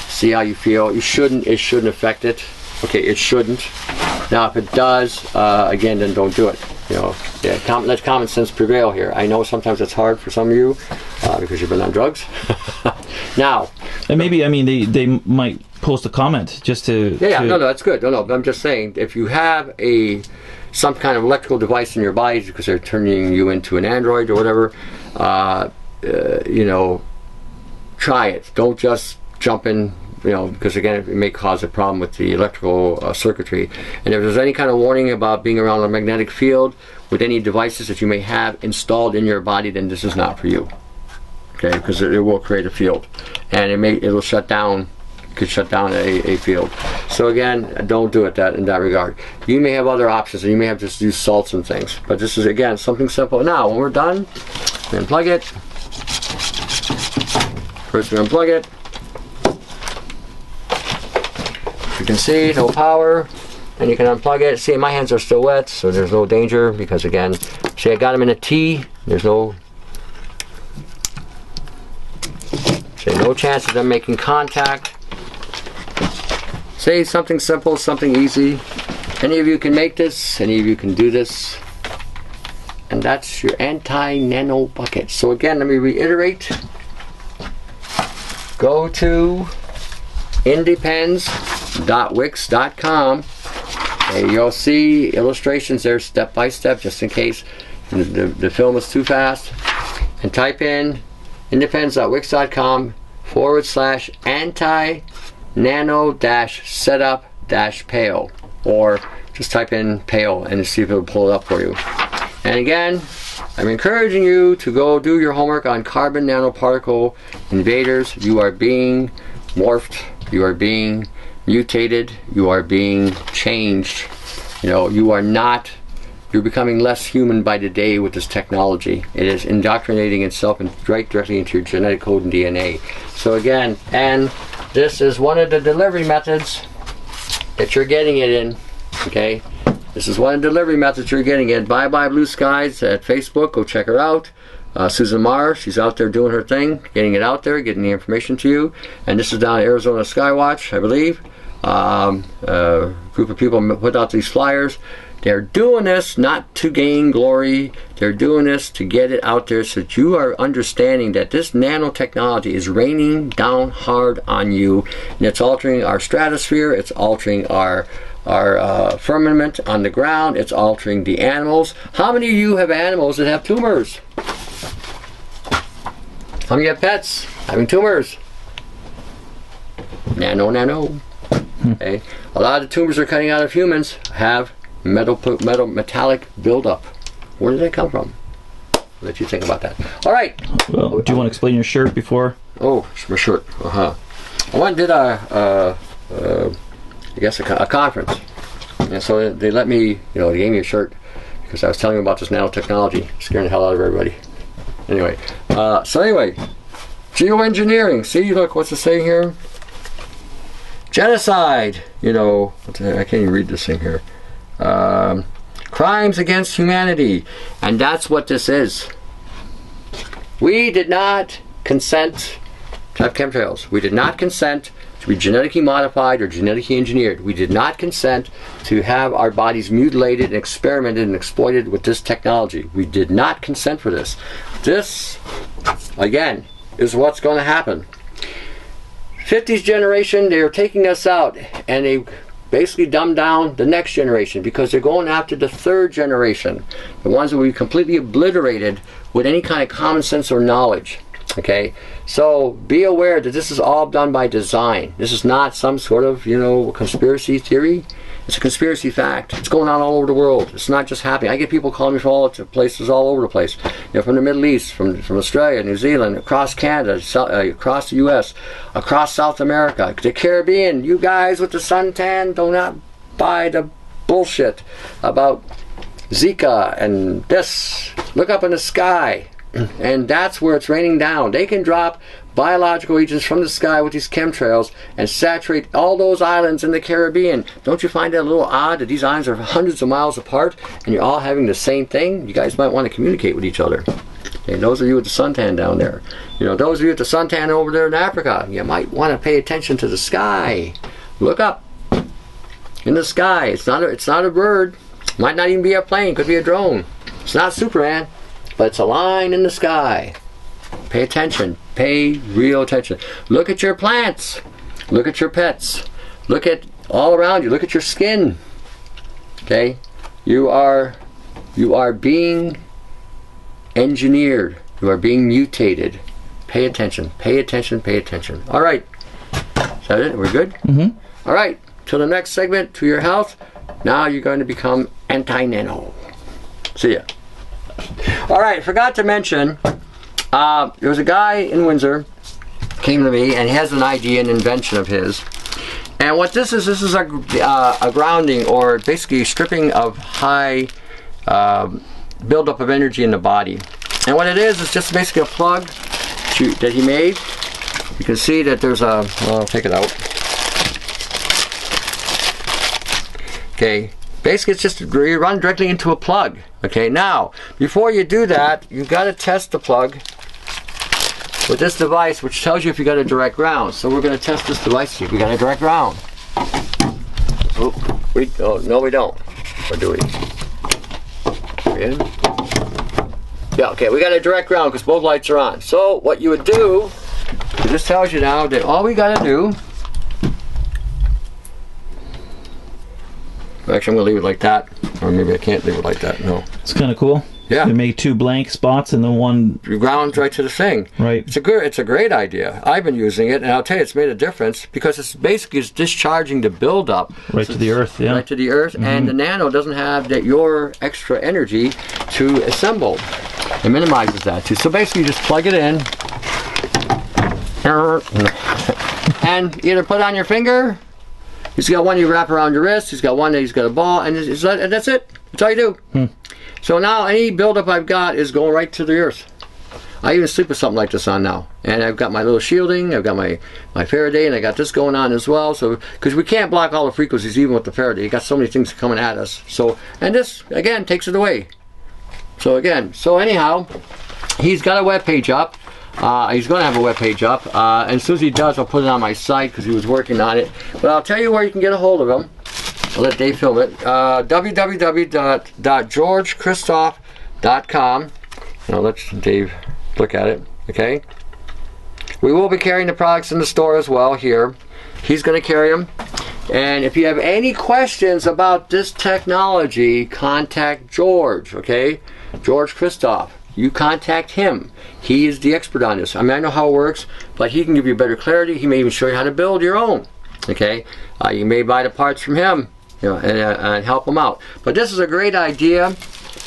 see how you feel. It shouldn't affect it. Okay, it shouldn't. Now, if it does, again, then don't do it. You know, yeah, let common sense prevail here. I know sometimes it's hard for some of you because you've been on drugs. Now, And maybe, I mean, they might post a comment just to... yeah, to- no, that's good. No, I'm just saying, if you have some kind of electrical device in your body because they're turning you into an android or whatever, you know, try it. Don't just jump in, you know, because again, it may cause a problem with the electrical circuitry. And if there's any kind of warning about being around a magnetic field with any devices that you may have installed in your body, then this is not for you. Okay, because it will create a field, and it'll shut down. Could shut down a field. So again, don't do it in that regard. You may have other options, and you may have to just use salts and things. But this is again something simple. Now, when we're done, we unplug it. First, we unplug it. You can see no power, and you can unplug it. See, my hands are still wet, so there's no danger because again, see, I got them in a T. There's no. See, no chance of them making contact. Say something simple, something easy. Any of you can make this, any of you can do this. And that's your AntiNano bucket. So again, let me reiterate. Go to independs.wix.com. And you'll see illustrations there step by step, just in case the film is too fast. And type in independs.wix.com/anti-nano-setup-pale, or just type in pale and see if it'll pull it up for you. And again, I'm encouraging you to go do your homework on carbon nanoparticle invaders. You are being morphed, you are being mutated, you are being changed. You know, you're becoming less human by the day with this technology. It is indoctrinating itself right directly into your genetic code and DNA. So again, and this is one of the delivery methods that you're getting it in, okay? This is one of the delivery methods you're getting it. Bye Bye Blue Skies at Facebook, go check her out. Susan Marr, she's out there doing her thing, getting it out there, getting the information to you. And this is down at Arizona Skywatch, I believe. A group of people put out these flyers. They're doing this not to gain glory. They're doing this to get it out there so that you are understanding that this nanotechnology is raining down hard on you, and it's altering our stratosphere, it's altering our firmament on the ground, it's altering the animals. How many of you have animals that have tumors? How many have pets having tumors? Nano. Okay. A lot of the tumors are cutting out of humans have metallic buildup. Where did that come from? I'll let you think about that. All right. Well, do you want to explain your shirt before? Oh, my shirt. I went and did I guess a conference, and so they let me, you know, they gave me a shirt because I was telling them about this nanotechnology, scaring the hell out of everybody. Anyway, geoengineering. See, look, what's it saying here? Genocide. You know, I can't even read this thing here. Crimes against humanity, and that's what this is. We did not consent to have chemtrails. We did not consent to be genetically modified or genetically engineered. We did not consent to have our bodies mutilated and experimented and exploited with this technology. We did not consent for this. This, again, is what's going to happen. 50s generation, they are taking us out, and basically dumb down the next generation, because they're going after the third generation, the ones that we completely obliterated with any kind of common sense or knowledge. Okay, so be aware that this is all done by design. This is not some sort of, you know, conspiracy theory. It's a conspiracy fact. It's going on all over the world. It's not just happening. I get people calling me from all places all over the place. You know, from the Middle East, from Australia, New Zealand, across Canada, across the U.S., across South America, the Caribbean. You guys with the suntan, do not buy the bullshit about Zika and this. Look up in the sky. And that's where it's raining down. They can drop biological agents from the sky with these chemtrails and saturate all those islands in the Caribbean. Don't you find that a little odd that these islands are hundreds of miles apart and you're all having the same thing? You guys might want to communicate with each other. And those of you with the suntan down there, you know, those of you with the suntan over there in Africa, you might want to pay attention to the sky. Look up in the sky. It's not a bird. Might not even be a plane. Could be a drone. It's not Superman. But it's a line in the sky. Pay attention. Pay real attention. Look at your plants. Look at your pets. Look at all around you. Look at your skin. Okay? You are being engineered. You are being mutated. Pay attention. Pay attention. Pay attention. All right. Is that it? We're good? Mm-hmm. All right. Till the next segment, to your health. Now you're going to become AntiNano. See ya. All right, forgot to mention, there was a guy in Windsor came to me, and he has an idea, an invention of his. And what this is a grounding, or basically stripping of high buildup of energy in the body. And what it is just basically a plug that he made. You can see that there's a, well, I'll take it out. Okay. Basically, it's just you run directly into a plug. Okay, now, before you do that, you've got to test the plug with this device, which tells you if you got a direct ground. So we're going to test this device, see if we got a direct ground. Oh, no, we don't. Or do we? We in? Yeah, okay, we got a direct ground because both lights are on. So what you would do, this tells you now that all we got to do, actually, I'm going to leave it like that. Or maybe I can't leave it like that. No. It's kind of cool. Yeah. You make two blank spots and then one... You ground right to the thing. Right. It's a great idea. I've been using it, and I'll tell you, it's made a difference because it's basically discharging the buildup. Right to the earth, yeah. Right to the earth, and the nano doesn't have your extra energy to assemble. It minimizes that too. So basically, you just plug it in, and either put it on your finger. He's got one you wrap around your wrist. He's got one that he's got a ball, and that's it. That's all you do. So now any buildup I've got is going right to the earth. I even sleep with something like this on now, and I've got my little shielding. I've got my Faraday, and I got this going on as well. So because we can't block all the frequencies even with the Faraday, you got so many things coming at us. So and this again takes it away. So anyhow, he's got a web page up. He's going to have a web page up, and as soon as he does, I'll put it on my site because he was working on it. But I'll tell you where you can get a hold of him. I'll let Dave film it. www.georgechristoff.com. I'll let Dave look at it. Okay. We will be carrying the products in the store as well here. He's going to carry them. And if you have any questions about this technology, contact George. Okay, George Christoph. You contact him. He is the expert on this. I mean, I know how it works, but he can give you better clarity. He may even show you how to build your own. Okay, you may buy the parts from him, you know, and help him out. But this is a great idea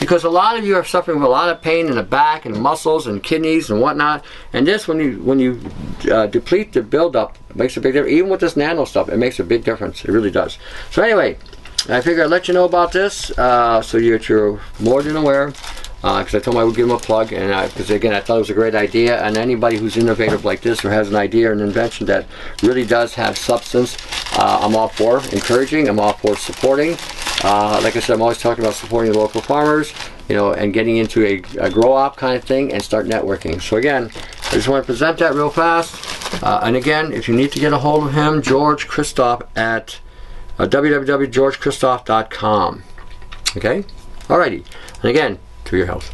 because a lot of you are suffering with a lot of pain in the back and muscles and kidneys and whatnot. And this, when you deplete the buildup, makes a big difference. Even with this nano stuff, it makes a big difference. It really does. So anyway, I figured I'd let you know about this so you're more than aware. Because I told him I would give him a plug, and because again I thought it was a great idea, and anybody who's innovative like this or has an idea or an invention that really does have substance, I'm all for encouraging, I'm all for supporting. Like I said, I'm always talking about supporting the local farmers, you know, and getting into a grow-op kind of thing and start networking. So again, I just want to present that real fast, and again, if you need to get a hold of him, George Christoph at www.georgechristoff.com. Okay? Alrighty, and again, to your health.